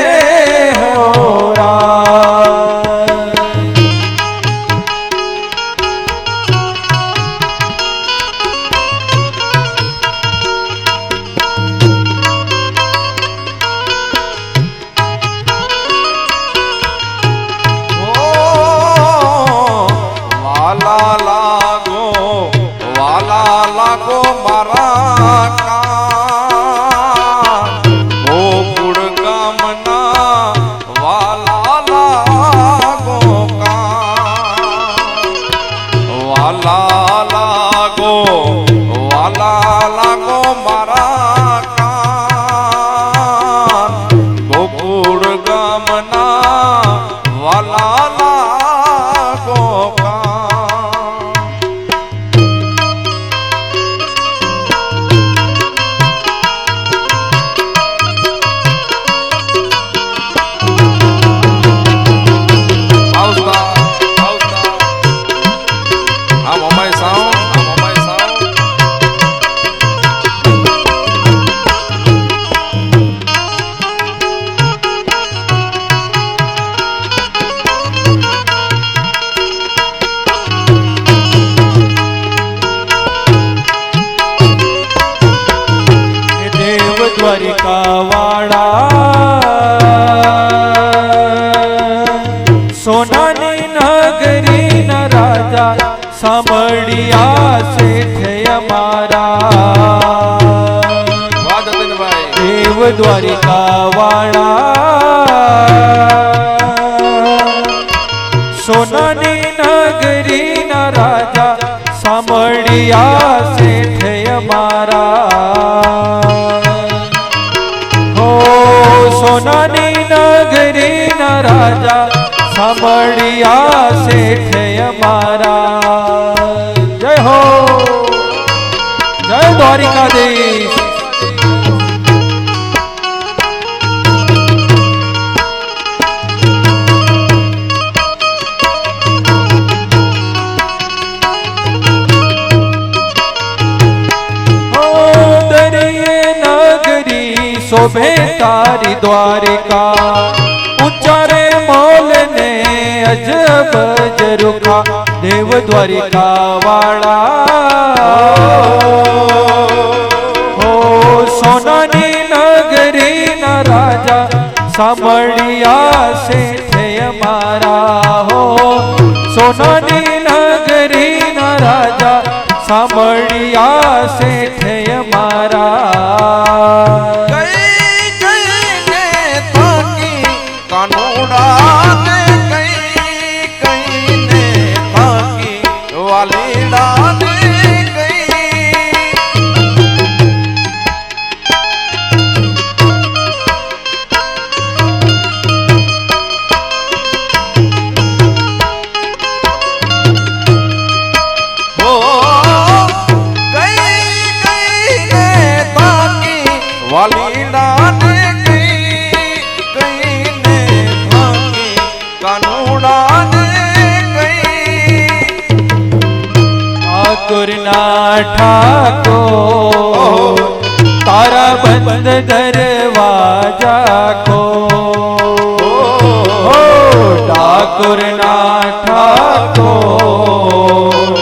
વાલા લાગો મારા કાન ગોકુળ ગામના વાલા લાગો કાન વાલા લાગો મારા કાન ગોકુળ ગામના વાલા લાગો કાન દ્વારિકા વાળા સોનાની નગરી ના રાજા સાંભળ્યા શેઠ અમારા દેવ દ્વારિકા વાળા સોનાની નગરી ના રાજા સાંભળ્યા શેઠ અમારા સોનાની નગરી ના રાજા સાંભળ્યા શેઠ અમારા જય હો જય દ્વારિકાધીશ શોભે તારી દ્વારિકા ઊંચા રે મોલ ને અજબ જરુખા દેવ દ્વારિકા વાળા હો સોનાની નગરી ના રાજા સાંભળ્યા શેઠ અમારા હો સોનાની નગરી ના રાજા સાંભળ્યા શેઠ અમારા કાનુડા ને કઈ ને થાકી વાલીડા ને વાલીડા ને ઠાકોર ના ઠાકોર તારા બંધ દરવાજા ખો ઠાકોર ના ઠાકોર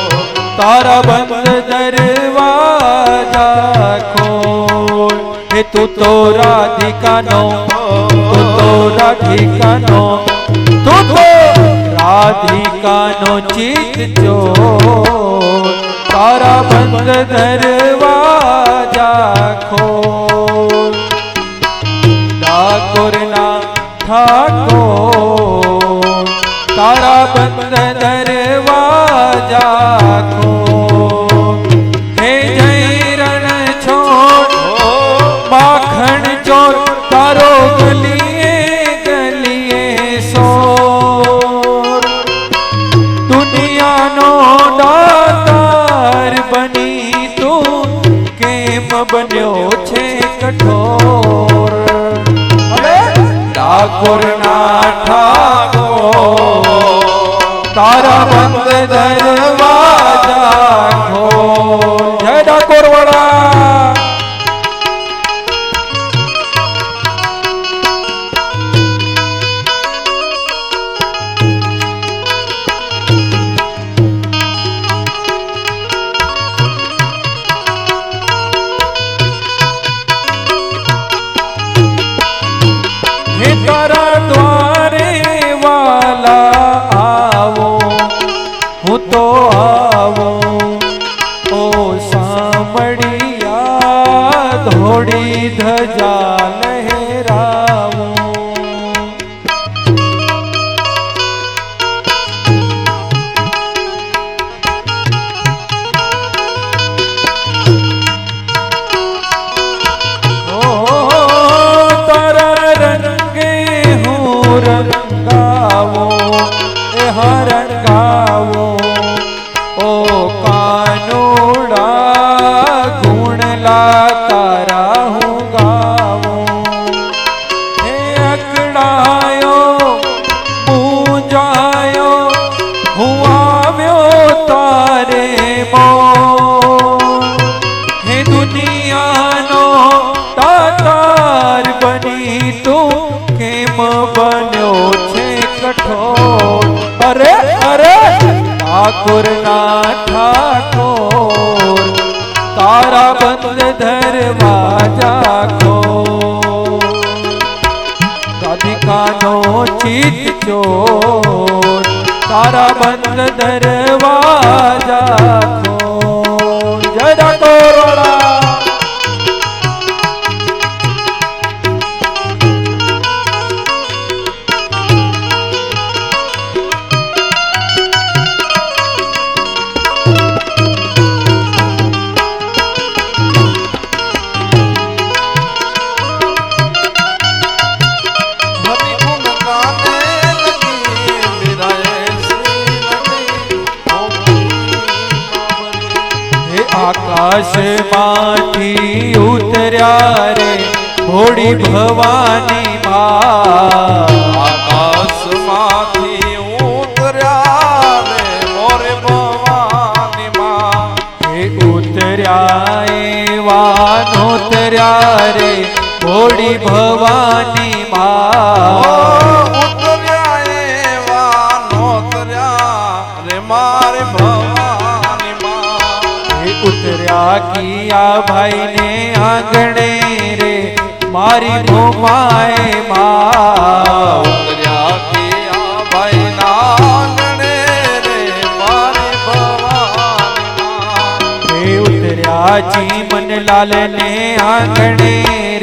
તારા બંધ દરવાજા ખો હે તું તો રાધિકાનો તું તો રાધિકાનો તું તો રાધિકાનો ચિત ચોર તારા બંધ દરવાજા ખોલ ડાકોરના ઠાકોર તારા બંધ દરવાજા ખોલ હે જય રણ છોડ માખણ ચોર તારો ગલીએ ગલીએ સોર દુનિયાનો દાતાર બની તું કેમ બન્યો છે કઠોર ડાકોરના ઠાકોર તારા બંધ દરવાજા ખોલ જય ડાકોર વાળા હે તારા દ્વારે વાલા આવો હું તો આવો ઓ સાંભળિયા ધોળી ધજા લહેરાવો તારા રંગે હું રંગાવો એ હરંગાવો ઓ કાનુડા ગુણલા તારા હું ગાવો હે અકળાયો પૂજાયો હું આવ્યો તારે મોં હે દુનિયાનો દાતાર બની તું કેમ બન્યો છે કઠોર અરે અરે ઠાકોરના ઠાકોર તારા બંધ દરવાજા ખોલ રાધિકાનો ચિત ચોર તારા બંધ દરવાજા ખોલ જય ડાકોર વાળા હરિ ગુણ ગાને લગી વિરાય શ્રી લગી હે આકાશમાંથી ઉતર્યા રે ભોળી ભવાની માં આકાશમાંથી ઉતર્યા રે મોરે ભવાની માં હે ઉતર્યા એવા નોતર્યા રે ભોળી ભવાની માં ઉતર્યા એવા નોતર્યા રે મારે ભવાની માં હે ઉતર્યા કિયા ભાઈને આંગણે રે મારી ભોમાએ માં ઉતર્યા કે આ ભાઈ નાગણે રે મારી ભવાની માં હે ઉતર્યા ચીમન લાલ ને આંગણે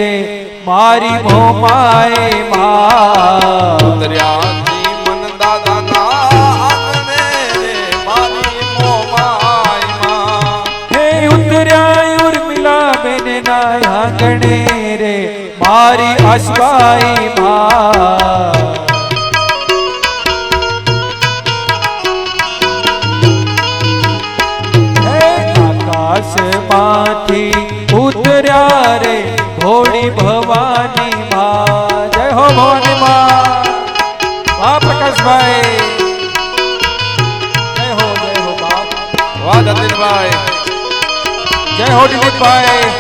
રે મારી ભોમાએ માં ઉતર્યા મન દાદા ના આંગણે રે મારી મોમાઈ માં હે ઉતર્યા ઉર્મિલા બેન ના આંગણે રે મારી આસબાઈ માં હે આકાશમાંથી ઉતર્યા રે ભોળી ભવાની માં જય હો ભવાની માં વાહ પ્રકાશભાઈ જય હો બાપ વાહ જતીનભાઈ જય હો દિલીપભાઈ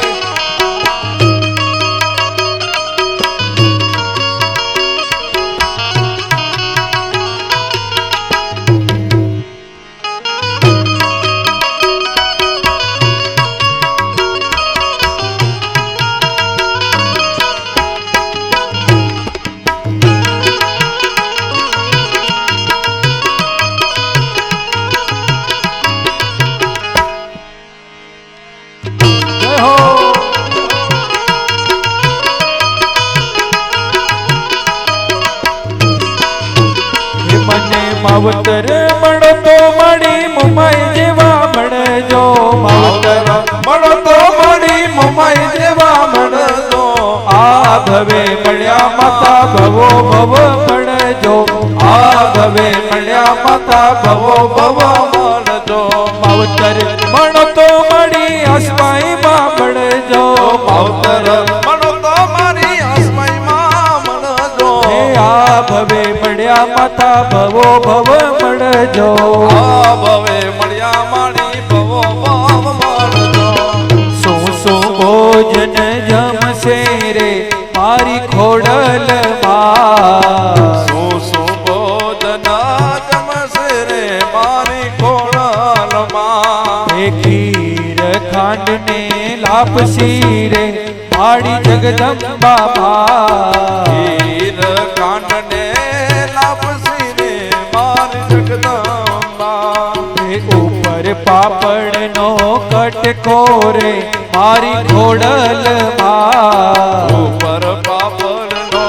માવતર મળો તો મળી મુંબઈ જેવા મળજો માવતર મળો તો મળી મુંબઈ જેવા મળજો આ ભવે મળ્યા માતા ભવો ભવ મળજો આ ભવે મળ્યા માતા ભવો ભવ મળજો માવતર મળો તો મળી અસમાઈ માં મળજો માવતર મળો તો મારી અસમાઈ માં મળજો આ ભવે મળ્યા માતા ભવો ભવ મળજો આ ભવે મળ્યા મારી ભવો ભવ મળજો શું ભોજન જમશે રે મારી ખોડલ માં શું ભોજન જમશે રે મારી ખોડલ માં ખીર ખાંડ ને લાપસી રે મારી જગદંબા માં ખીર ખાંડ ને લાપસી રે મારી જગદંબા ઉપર પાપડ નો કટકો રે મારી ખોડલ માં ઉપર પાપડ નો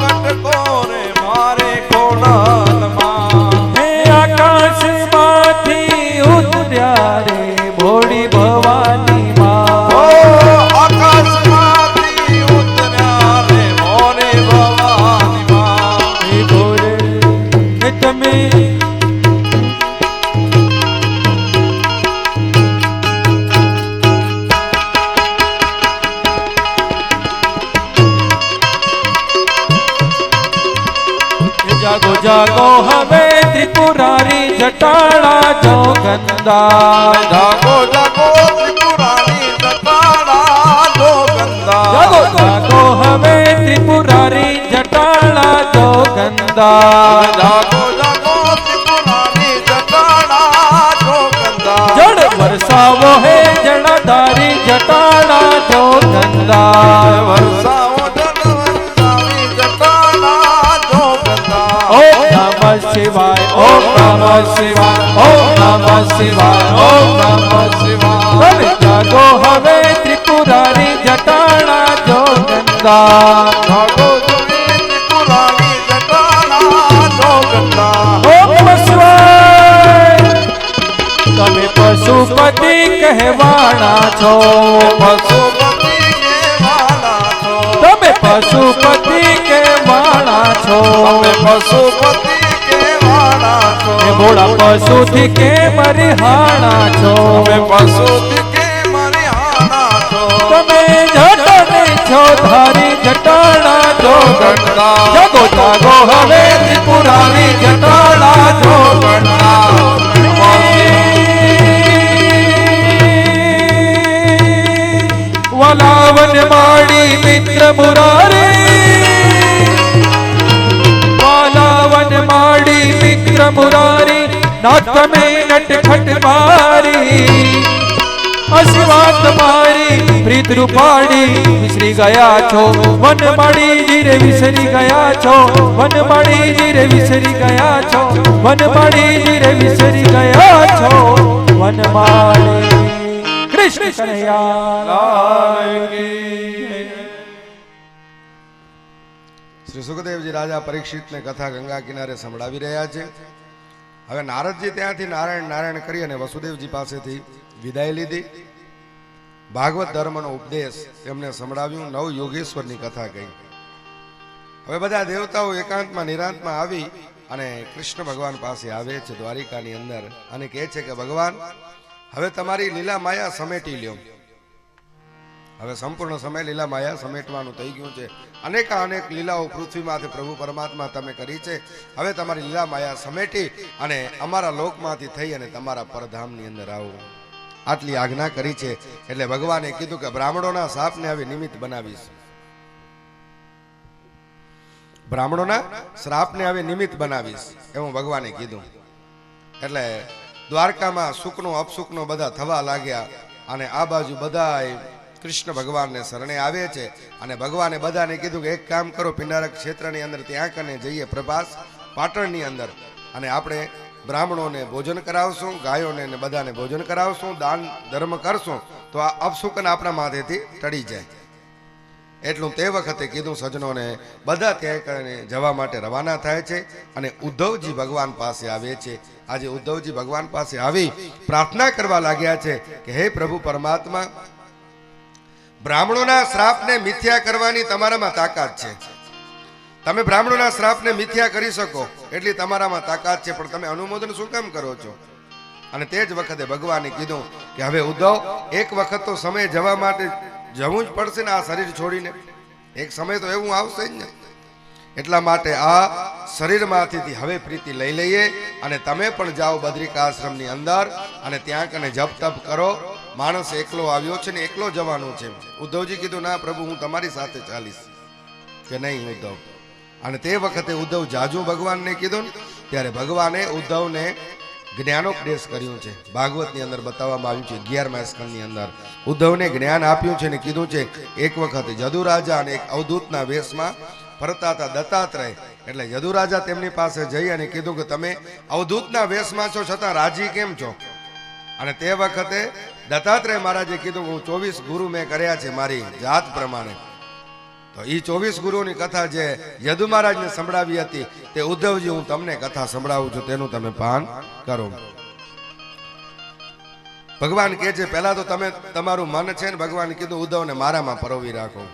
કટકો રે મારી ખોડલ માં હે આકાશ માંથી ઉતર્યા રે ભોળી ભવાની માં આકાશ માંથી ઉતર્યા રે ભોળી ભવાની માં હે ભોળે તમે જાગો જાગો હવે ત્રિપુરારી જટાળા જો ગંદા જાગો જાગો ત્રિપુરારી જટાળા જો ગંદા જાગો જાગો હવે ત્રિપુરારી જટાળા જો ગંદા જાગો જાગો ત્રિપુરારી જટાળા જો ગંદા જળ વરસાવો હે જળધારી જટાળા જો ગંદા વરસાવો જળ વરસાવી જટાળા જો ગંદા ઓમ નમઃ શિવાય ઓમ નમઃ શિવાય ઓમ નમઃ શિવાય ઓમ નમઃ શિવાય હવે જાગો હવે ત્રિપુરારી જટાળા જો ગંદા જાગો ત્રિપુરારી જટાળા જો ગંદા ઓમ નમઃ શિવાય તમે પશુપતિ કહેવાના છો પશુપતિ કહેવાના છો તમે પશુપતિ કહેવાના છો તમે પશુપતિ કહેવાના છો એ ભોળા પશુથી કે મરિહાણા છો તમે પશુથી કે મરિહાણા છો તમે જટને છો ધારી જટાળા જો ગંદા જાગો જાગો હવે ત્રિપુરારી જટાળા જો ગંદા વલાવન માડી મિત્ર મુરારી વલાવન માડી મિત્ર મુરારી નાથ તમે નટખટ મારી અશિવાત મારી પ્રીત રૂપાડી વિસરી ગયા છો વન માડી જીરે વિસરી ગયા છો વન માડી જીરે વિસરી ગયા છો વન માડી જીરે વિસરી ગયા છો વન માડી કૃષ્ણ કનૈયા લાલ કી શ્રી સુખદેવજી રાજા પરીક્ષિતને કથા ગંગા કિનારે સંભળાવી રહ્યા છે. હવે નારદજી ત્યાંથી નારાયણ નારાયણ કરી અને વસુદેવજી પાસેથી વિદાય લીધી. ભાગવત ધર્મનો ઉપદેશ એમને સંભળાવ્યું. નવ યોગેશ્વરની કથા કહી. હવે બધા દેવતાઓ એકાંતમાં નિરાંતમાં આવી અને કૃષ્ણ ભગવાન પાસે આવે છે દ્વારિકાની અંદર અને કહે છે કે ભગવાન હવે તમારી લીલા માયા સમેટી લ્યો. હવે સંપૂર્ણ સમય લીલા માયા સમેટવાનું થઈ ગયું છે. અનેક લીલાઓ પૃથ્વીમાંથી પ્રભુ પરમાત્મા તમે કરી છે. હવે તમારી લીલા માયા સમેટી અને અમારા લોકમાંથી થઈ અને તમારા પરધામની અંદર આવો આટલી આજ્ઞા કરી છે. એટલે ભગવાને કીધું કે બ્રાહ્મણોના શાપને હવે નિમિત્ત બનાવીશ. બ્રાહ્મણોના શ્રાપને હવે નિમિત્ત બનાવીશ એવું ભગવાને કીધું. એટલે દ્વારકામાં સુખનો અપસુખનો બધા થવા લાગ્યા અને આ બાજુ બધા કૃષ્ણ ભગવાનને શરણે આવે છે. અને ભગવાને બધાને કીધું કે એક કામ કરો, પિંડારક ક્ષેત્રની અંદર ત્યાં કને જઈએ પ્રભાસ પાટણની અંદર અને આપણે બ્રાહ્મણોને ભોજન કરાવશું, ગાયોને ને બધાને ભોજન કરાવશું, દાન ધર્મ કરશું તો આ અપસુકન આપણા માથેથી ટળી જાય. એટલું તે વખતે કીધું સજ્જનોને. બધા ત્યાં કરીને જવા માટે રવાના થાય છે અને ઉદ્ધવજી ભગવાન પાસે આવે છે. આજે ઉદ્ધવજી ભગવાન પાસે આવી પ્રાર્થના કરવા લાગ્યા છે કે હે પ્રભુ પરમાત્મા, બ્રાહ્મણોના શ્રાપને મિથ્યા કરવાની તમારામાં તાકાત છે. તમે બ્રાહ્મણોના શ્રાપને મિથ્યા કરી શકો એટલી તમારામાં તાકાત છે, પણ તમે અનુમોદન શું કામ કરો છો? અને તે જ વખતે ભગવાને કીધું કે હવે ઉદ્ધવ, એક વખત તો સમય જવા માટે જવું જ પડશે ને, આ શરીર છોડીને. એક સમય તો એવું આવશે જ ને. એટલા માટે આ શરીરમાંથી હવે પ્રીતિ લઈ લઈએ અને તમે પણ જાઓ બદ્રિકાશ્રમની અંદર અને ત્યાં કને જપ તપ કરો. માણસ એકલો આવ્યો છે ને એકલો જવાનું છે. ઉદ્ધવજી કીધું ના પ્રભુ, હું તમારી સાથે ચાલીશ. કે નહીં ઉદ્ધવ. અને તે વખતે ઉદ્ધવ જાજુ ભગવાનને કીધું ને, ત્યારે ભગવાને ઉદ્ધવને જ્ઞાનોપદેશ કર્યું છે. ભાગવતની અંદર બતાવવામાં આવ્યું છે 11મા સ્કંદની અંદર ઉદ્ધવને જ્ઞાન આપ્યું છે ને કીધું છે એક વખત યદુરાજા અને એક અવધૂતના વેશમાં ફરતા હતા દત્તાત્રેય. એટલે યદુરાજા તેમની પાસે જઈ અને કીધું કે તમે અવધૂતના વેશમાં છો છતાં રાજી કેમ છો? અને તે વખતે દત્તાત્રેય મહારાજે કીધું કે હું 24 ગુરુ મેં કર્યા છે મારી જાત પ્રમાણે. તો એ 24 ગુરુઓની કથા જે યદુ મહારાજને સંભળાવી હતી તે ઉદ્ધવજી હું તમને કથા સંભળાવું છું, તેનું તમે પાન કરો. ભગવાન કહે છે પહેલા તો તમે તમારું મન છે ને, ભગવાન કીધું ઉદ્ધવને મારામાં પરોવી રાખો.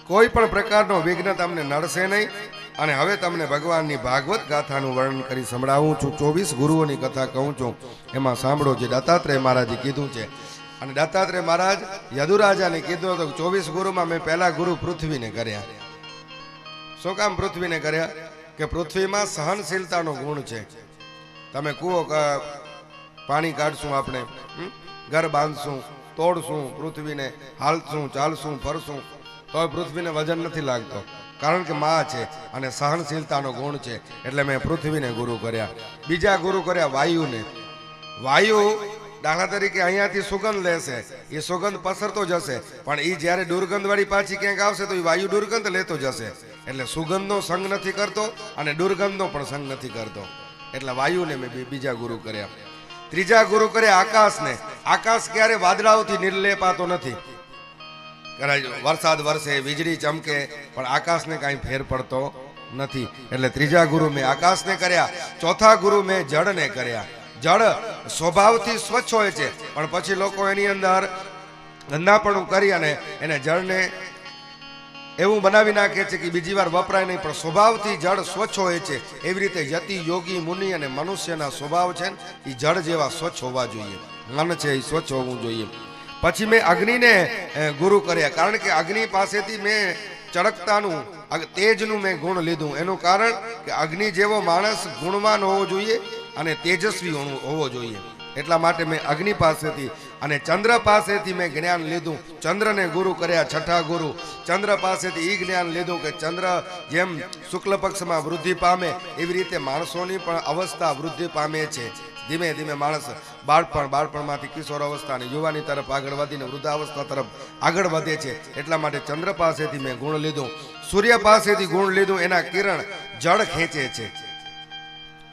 કોઈ પણ પ્રકારનો વિઘ્ન તમને નડશે નહીં. અને હવે તમને ભગવાનની ભાગવત ગાથાનું વર્ણન કરી સંભળાવું છું. 24 ગુરુઓની કથા કહું છું, એમાં સાંભળો જે દત્તાત્રેય મહારાજે કીધું છે. અને દત્તાત્રેય મહારાજ યદુરાજાને કીધું હતું 24 ગુરુમાં મેં પહેલા ગુરુ પૃથ્વીને કર્યા. શું કામ પૃથ્વીને કર્યા? કે પૃથ્વીમાં સહનશીલતાનો ગુણ છે. તમે કૂવો પાણી કાઢશું, આપણે ઘર બાંધશું, તોડશું, પૃથ્વીને હાલશું, ચાલશું, ફરશું, તો પૃથ્વીને વજન નથી લાગતો. કારણ કે માં છે અને સહનશીલતાનો ગુણ છે. એટલે મેં પૃથ્વીને ગુરુ કર્યા. બીજા ગુરુ કર્યા વાયુને. વાયુ દાખલા તરીકે અહીંયાથી સુગંધ લેશે, એ સુગંધ પસરતો જશે, પણ એ જ્યારે દુર્ગંધ વાળી પાછી ક્યાંક આવશે તો એ વાયુ દુર્ગંધ લેતો જશે. એટલે સુગંધનો સંગ નથી કરતો અને દુર્ગંધનો પણ સંગ નથી કરતો. એટલે વાયુને મેં બીજા ગુરુ કર્યા. ત્રીજા ગુરુ કર્યા આકાશને. આકાશ ક્યારે વાદળાઓથી નિર્લેપાતો નથી. વરસાદ વરસે, વીજળી ચમકે, પણ આકાશને કાંઈ ફેર પડતો નથી. એટલે ત્રીજા ગુરુ મેં આકાશને કર્યા. ચોથા ગુરુ મેં જળને કર્યા. જળ સ્વભાવથી સ્વચ્છ હોય છે, પણ પછી લોકો એની અંદર ગંદાપણું કરી અને એને જળને એવું બનાવી નાખે છે કે બીજી વાર વપરાય નહીં. પણ સ્વભાવથી જળ સ્વચ્છ હોય છે. એવી રીતે યતિ, યોગી, મુનિ અને મનુષ્યના સ્વભાવ છે એ જળ જેવા સ્વચ્છ હોવા જોઈએ. મન છે એ સ્વચ્છ હોવું જોઈએ. પછી મેં અગ્નિને ગુરુ કર્યા. કારણ કે અગ્નિ પાસેથી મેં ચળકતાનું, તેજનું મેં ગુણ લીધું. એનું કારણ કે અગ્નિ જેવો માણસ ગુણવાન હોવો જોઈએ અને તેજસ્વી હોવો જોઈએ. એટલા માટે મેં અગ્નિ પાસેથી અને ચંદ્ર પાસેથી મેં જ્ઞાન લીધું. ચંદ્રને ગુરુ કર્યા. છઠ્ઠા ગુરુ ચંદ્ર પાસેથી એ જ્ઞાન લીધું કે ચંદ્ર જેમ શુક્લ પક્ષમાં વૃદ્ધિ પામે એવી રીતે માણસોની પણ અવસ્થા વૃદ્ધિ પામે છે. ધીમે ધીમે માણસ બાળપણમાંથી કિશોર અવસ્થા અને યુવાની તરફ આગળ વધીને વૃદ્ધાવસ્થા તરફ આગળ વધે છે. એટલા માટે ચંદ્ર પાસેથી મેં ગુણ લીધું. સૂર્ય પાસેથી ગુણ લીધું. એના કિરણ જળ ખેંચે છે.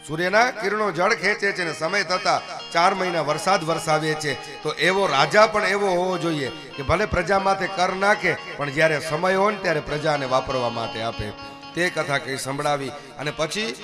સૂર્યના કિરણો જળ ખેંચે છે ને સમય થતા 4 મહિના વરસાદ વરસાવે છે. તો એવો રાજા પણ એવો હોવો જોઈએ કે ભલે પ્રજા માથે કર નાખે, પણ જ્યારે સમય હોય ને ત્યારે પ્રજાને વાપરવા માટે આપે. તે કથા કઈ સંભળાવી. અને પછી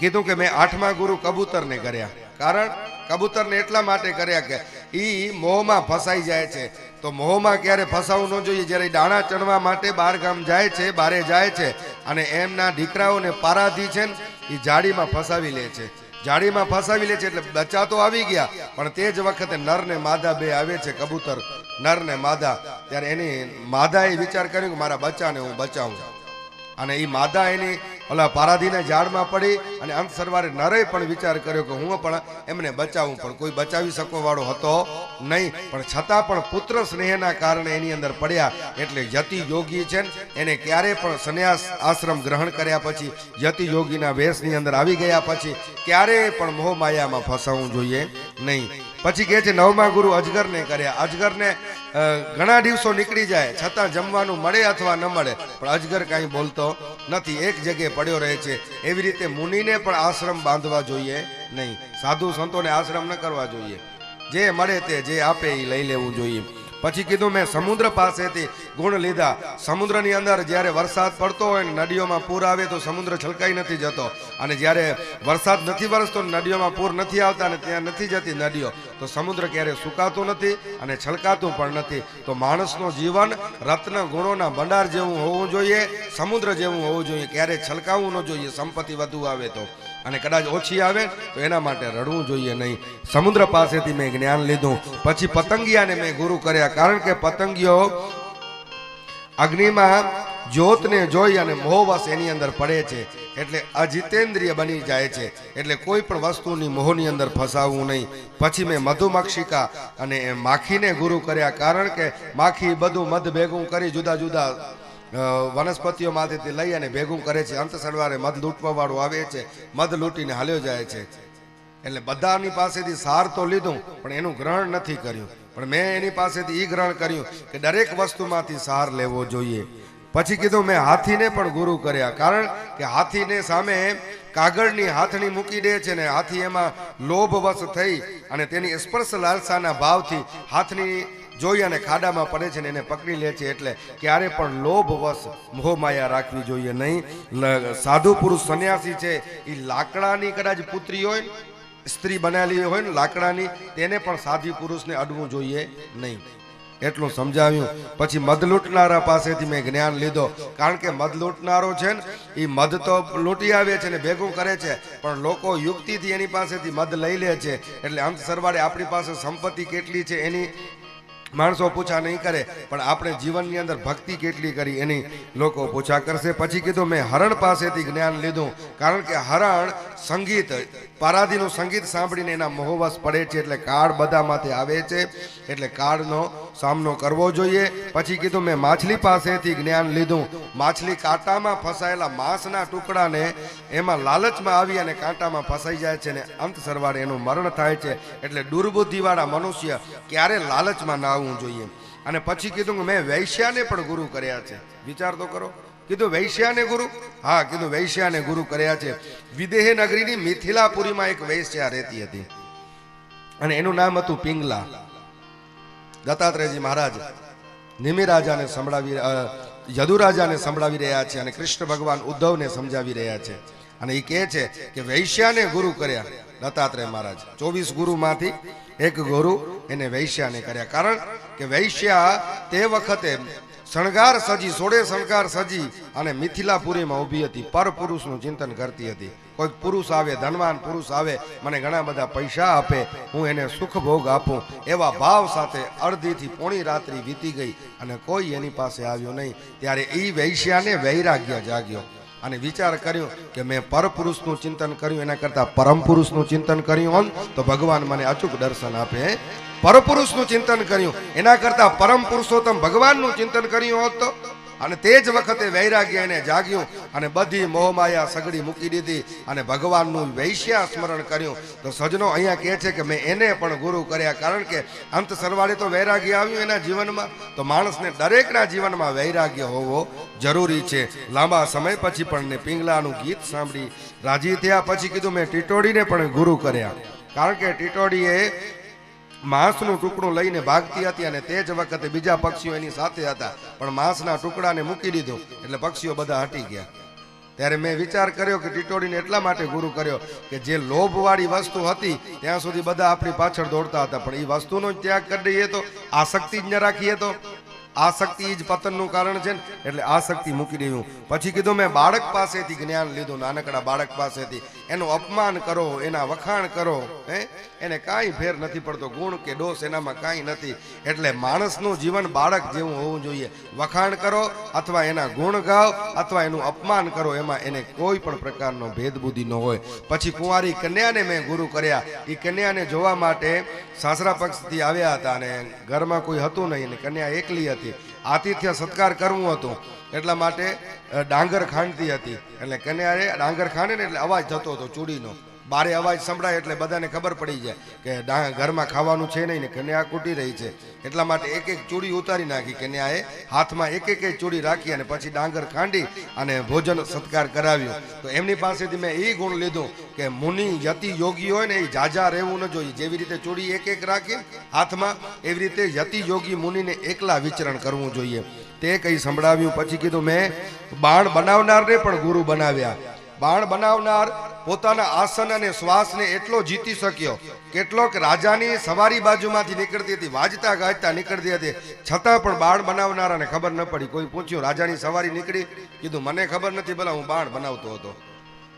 કીધું કે મેં 8મા ગુરુ કબૂતરને કર્યા. કારણ કબૂતરને એટલા માટે કર્યા કે ઈ મોહમાં ફસાઈ જાય છે. તો મોહમાં ક્યારે ફસાવું ન જોઈએ. જ્યારે દાણા ચણવા માટે બહાર ગામ જાય છે, બારે જાય છે અને એમના દીકરાઓને પારાધી છે ને એ જાળીમાં ફસાવી લે છે. જાળીમાં ફસાવી લે છે એટલે બચ્ચા તો આવી ગયા, પણ તે જ વખતે નર ને માદા બે આવે છે. કબૂતર નર ને માદા. ત્યારે એની માદાએ વિચાર કર્યો કે મારા બચ્ચાને હું બચાવું. અને એ માદા એની ઓલા પારાધીના ઝાડમાં પડી અને અંત સરવારે નરે પણ વિચાર કર્યો કે હું પણ એમને બચાવું, પણ કોઈ બચાવી શકવા વાળો હતો નહીં. પણ છતાં પણ પુત્ર સ્નેહના કારણે એની અંદર પડ્યા. એટલે યતિ યોગી છે એને ક્યારે પણ સંન્યાસ આશ્રમ ગ્રહણ કર્યા પછી, યતિ યોગીના વેશની અંદર આવી ગયા પછી ક્યારેય પણ મોહ માયામાં ફસાવવું જોઈએ નહીં. પછી કહે છે 9મા ગુરુ અજગરને કર્યા. અજગરને ઘણા દિવસો નીકળી જાય છતાં જમવાનું મળે અથવા ન મળે, પણ અજગર કાંઈ બોલતો નથી, એક જગ્યાએ પડ્યો રહે છે. એવી રીતે મુનિને પણ આશ્રમ બાંધવા જોઈએ નહીં. સાધુ સંતોને આશ્રમ ન કરવા જોઈએ. જે મળે તે જે આપે એ લઈ લેવું જોઈએ. પછી કીધું મેં સમુદ્ર પાસેથી ગુણ લીધા. સમુદ્રની અંદર જ્યારે વરસાદ પડતો હોય ને નદીઓમાં પૂર આવે તો સમુદ્ર છલકાઈ નથી જતો, અને જ્યારે વરસાદ નથી વરસતો નદીઓમાં પૂર નથી આવતા અને ત્યાં નથી જતી નદીઓ, તો સમુદ્ર ક્યારે સુકાતું નથી અને છલકાતું પણ નથી. તો માણસનું જીવન રત્ન ગુણોના ભંડાર જેવું હોવું જોઈએ, સમુદ્ર જેવું હોવું જોઈએ, ક્યારે છલકાવું ન જોઈએ. સંપત્તિ વધુ આવે તો અને કદાચ ઓછી આવે તો એના માટે રડવું જોઈએ નહીં. સમુદ્ર પાસેથી મેં જ્ઞાન લીધું. પછી પતંગિયાને મેં ગુરુ કર્યા, કારણ કે પતંગિયો અગ્નિમાં જ્યોતને જોઈ અને મોહવશ એની અંદર પડે છે, એટલે અજિતેન્દ્રિય બની જાય છે. એટલે કોઈ પણ વસ્તુની મોહની અંદર ફસાવવું નહીં. પછી મેં મધુમક્ષિકા અને માખીને ગુરુ કર્યા, કારણ કે માખી બધું મધ ભેગું કરી જુદા જુદા વનસ્પતિઓમાંથી લઈ અને ભેગું કરે છે. અંત સળવારે મધ લૂંટવા વાળું આવે છે, મધ લૂંટીને હાલ્યો જાય છે. એટલે બધાની પાસેથી સાર તો લીધું પણ એનું ગ્રહણ નથી કર્યું. પણ મેં એની પાસેથી એ ગ્રહણ કર્યું કે દરેક વસ્તુમાંથી સાર લેવો જોઈએ. પછી કીધું મેં હાથીને પણ ગુરુ કર્યા, કારણ કે હાથીને સામે કાગળની હાથણી મૂકી દે છે ને હાથી એમાં લોભવશ થઈ અને તેની સ્પર્શ લાલસાના ભાવથી હાથની જોઈ અને ખાડામાં પડે છે ને એને પકડી લે છે. એટલે ક્યારે પણ લોભવશ મોહમાયા રાખવી જોઈએ નહીં. સાધુ પુરુષ સંન્યાસી છે એ લાકડાની કદાચ પુત્રી હોય, સ્ત્રી બનાવેલી હોય ને લાકડાની, તેને પણ સાધી પુરુષને અડવું જોઈએ નહીં. એટલું સમજાવ્યું. પછી મધ લૂંટનારા પાસેથી મેં જ્ઞાન લીધો, કારણ કે મધ લૂંટનારો છે ને એ મધ તો લૂંટી આવે છે ને ભેગું કરે છે, પણ લોકો યુક્તિથી એની પાસેથી મધ લઈ લે છે. એટલે અંત સરવાળે આપણી પાસે સંપત્તિ કેટલી છે એની માણસો પૂછા નહીં કરે, પણ આપણે જીવનની અંદર ભક્તિ કેટલી કરી એની લોકો પૂછા કરશે. પછી કીધું મેં હરણ પાસેથી જ્ઞાન લીધું, કારણ કે હરણ સંગીત પારાધીનું સંગીત સાંભળીને એના મોહવશ પડે છે, એટલે કાળ બધામાંથી આવે છે, એટલે કાળનો સામનો કરવો જોઈએ. પછી કીધું મેં માછલી પાસેથી જ્ઞાન લીધું. માછલી કાંટામાં ફસાયેલા માંસના ટુકડાને એમાં લાલચમાં આવી અને કાંટામાં ફસાઈ જાય છે ને અંત સરવાળે એનું મરણ થાય છે. એટલે દુર્બુદ્ધિવાળા મનુષ્ય ક્યારે લાલચમાં ના આવવું જોઈએ. અને પછી કીધું કે મેં વૈશ્યાને પણ ગુરુ કર્યા છે. વિચાર તો કરો. કીધું વૈશ્યાને ગુરુ? હા, કીધું વૈશ્યાને ગુરુ કર્યા છે. વિદેહ નગરીની મિથિલાપુરીમાં એક વૈશ્યા રહેતી હતી અને એનું નામ હતું પિંગલા. દત્તાત્રેયજી મહારાજ નિમિરાજાને સંભળાવી યદુરાજાને સંભળાવી રહ્યા છે અને કૃષ્ણ ભગવાન ઉદ્ધવને સમજાવી રહ્યા છે. અને એ કહે છે કે વૈશ્યાને ગુરુ કર્યા દત્તાત્રેય મહારાજ. 24 ગુરુમાંથી એક ગુરુ એને વૈશ્યાને કર્યા, કારણ કે વૈશ્યા તે વખતે શણગાર સજી, 16 શણગાર સજી અને મિથિલાપુરીમાં ઊભી હતી. પર પુરુષનું ચિંતન કરતી હતી. કોઈક પુરુષ આવે, ધનવાન પુરુષ આવે, મને ઘણા બધા પૈસા આપે, હું એને સુખ ભોગ આપું, એવા ભાવ સાથે અડધીથી પોણી રાત્રિ વીતી ગઈ અને કોઈ એની પાસે આવ્યું નહીં. ત્યારે એ વૈશ્યાને વૈરાગ્ય જાગ્યો અને વિચાર કર્યો કે મેં પરપુરુષનું ચિંતન કર્યું એના કરતાં પરમ પુરુષનું ચિંતન કર્યું હોત તો ભગવાન મને અચૂક દર્શન આપે. પરપુરુષનું ચિંતન કર્યું એના કરતાં પરમ પુરુષોત્તમ ભગવાનનું ચિંતન કર્યું હોત તો, અને તે જ વખતે વૈરાગ્ય એને જાગ્યું અને બધી મોહમાયા સગડી મૂકી દીધી અને ભગવાનનું વૈશ્યા સ્મરણ કર્યું. તો સજનો અહીંયા કહે છે કે મેં એને પણ ગુરુ કર્યા, કારણ કે અંત સરવાળે તો વૈરાગ્ય આવ્યું એના જીવનમાં. તો માણસને દરેકના જીવનમાં વૈરાગ્ય હોવો જરૂરી છે. લાંબા સમય પછી પણ પિંગલાનું ગીત સાંભળી રાજી થયા. પછી કીધું મેં ટીટોડીને પણ ગુરુ કર્યા, કારણ કે ટીટોડીએ માંસનું ટુકડું લઈને ભાગતી હતી અને તે જ વખતે બીજા પક્ષીઓ એની સાથે હતા, પણ માંસના ટુકડાને મૂકી દીધું એટલે પક્ષીઓ બધા હટી ગયા. ત્યારે મેં વિચાર કર્યો કે ટીટોડીને એટલા માટે ગુરુ કર્યો કે જે લોભવાળી વસ્તુ હતી ત્યાં સુધી બધા આપણી પાછળ દોડતા હતા, પણ એ વસ્તુનો ત્યાગ કરી દઈએ તો, આસક્તિ જ ન રાખીએ તો, આસક્તિ જ પતનનું કારણ છે ને, એટલે આસક્તિ મૂકી દેવું. પછી કીધું મેં બાળક પાસેથી જ્ઞાન લીધું, નાનકડા બાળક પાસેથી. એનું અપમાન કરો, એના વખાણ કરો, એને કાંઈ ફેર નથી પડતો, ગુણ કે દોષ એનામાં કાંઈ નથી. એટલે માણસનું જીવન બાળક જેવું હોવું જોઈએ. વખાણ કરો અથવા એના ગુણ ગાઓ અથવા એનું અપમાન કરો, એમાં એને કોઈ પણ પ્રકારનો ભેદબુદ્ધિ ન હોય. પછી કુંવારી કન્યાને મેં ગુરુ કર્યા. એ કન્યાને જોવા માટે સાસરા પક્ષથી આવ્યા હતા અને ઘરમાં કોઈ હતું નહીં અને કન્યા એકલી હતી. આતિથ્ય સત્કાર કરવું હતું એટલા માટે ડાંગર ખાંડતી હતી. એટલે કન્યાએ ડાંગર ખાંડે ને એટલે અવાજ થતો હતો ચૂડીનો. બારે અવાજ સંભળાય એટલે બધાને ખબર પડી જાય કે ઘરમાં ખાવાનું છે નહીં ને કન્યા કૂટી રહી છે. એટલા માટે એક એક ચૂડી ઉતારી નાખી કન્યાએ, હાથમાં એક એક ચૂડી રાખી અને પછી ડાંગર ખાંડી અને ભોજન સત્કાર કરાવ્યો. તો એમની પાસેથી મેં એ ગુણ લીધું કે મુનિ યતિ યોગી હોય ને એ જાજા રહેવું ન જોઈએ. જેવી રીતે ચૂડી એક એક રાખી હાથમાં, એવી રીતે યતિ યોગી મુનિને એકલા વિચરણ કરવું જોઈએ. તે કઈ સંભળાવ્યું. પછી કીધું મેં બાણ બનાવનારને પણ ગુરુ બનાવ્યા. બાણ બનાવનાર પોતાના આસન અને શ્વાસને એટલો જીતી શક્યો, કેટલોક રાજાની સવારી બાજુમાંથી નીકળતી હતી, વાજતા ગાજતા નીકળતી હતી, છતાં પણ બાણ બનાવનારાને ખબર ન પડી. કોઈ પૂછ્યું રાજાની સવારી નીકળી? કીધું મને ખબર નથી, ભલા હું બાણ બનાવતો હતો.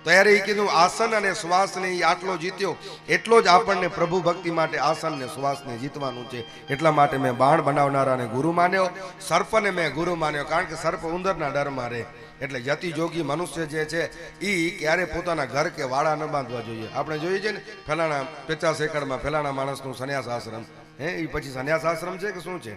ત્યારે એ કીધું આસન અને શ્વાસને એ આટલો જીત્યો. એટલો જ આપણને પ્રભુ ભક્તિ માટે આસન ને શ્વાસને જીતવાનું છે. એટલા માટે મેં બાણ બનાવનારાને ગુરુ માન્યો, સર્પને મેં ગુરુ માન્યો, કારણ કે સર્પ ઉંદરના ડરમાં રહે. એટલે યતિ જોગી મનુષ્ય જે છે એ ક્યારે પોતાના ઘર કે વાડા ન બાંધવા જોઈએ. આપણે જોઈએ છે ને ફલાણા 50 એકડમાં ફલાણા માણસનું સંન્યાસ આશ્રમ, એ પછી સંન્યાસ આશ્રમ છે કે શું છે?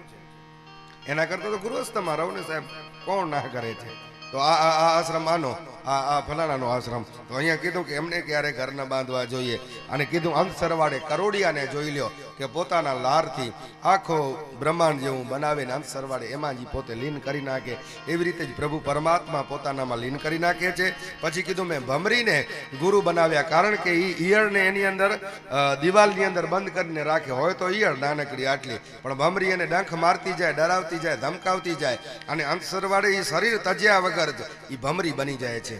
એના કરતા તો ગૃહસ્થમાં રહો ને સાહેબ, કોણ ના કરે છે? તો આ આશ્રમ આનો, આ ફલાણાનો આશ્રમ. તો અહીંયા કીધું કે એમને ક્યારે ઘર ન બાંધવા જોઈએ. અને કીધું અંત સરવાળે કરોડિયાને જોઈ લ્યો કે પોતાના લારથી આખો બ્રહ્માંડ જેવું બનાવીને અંત સરવાળે એમાં જ પોતે લીન કરી નાખે. એવી રીતે જ પ્રભુ પરમાત્મા પોતાનામાં લીન કરી નાખે છે. પછી કીધું મેં ભમરીને ગુરુ બનાવ્યા, કારણ કે એ ઈયળને એની અંદર દિવાલની અંદર બંધ કરીને રાખે. હોય તો ઈયળ નાનકડી આટલી, પણ ભમરી એને ડંખ મારતી જાય, ડરાવતી જાય, ધમકાવતી જાય, અને અંત સરવાળે એ શરીર તજ્યા વગર જ એ ભમરી બની જાય છે.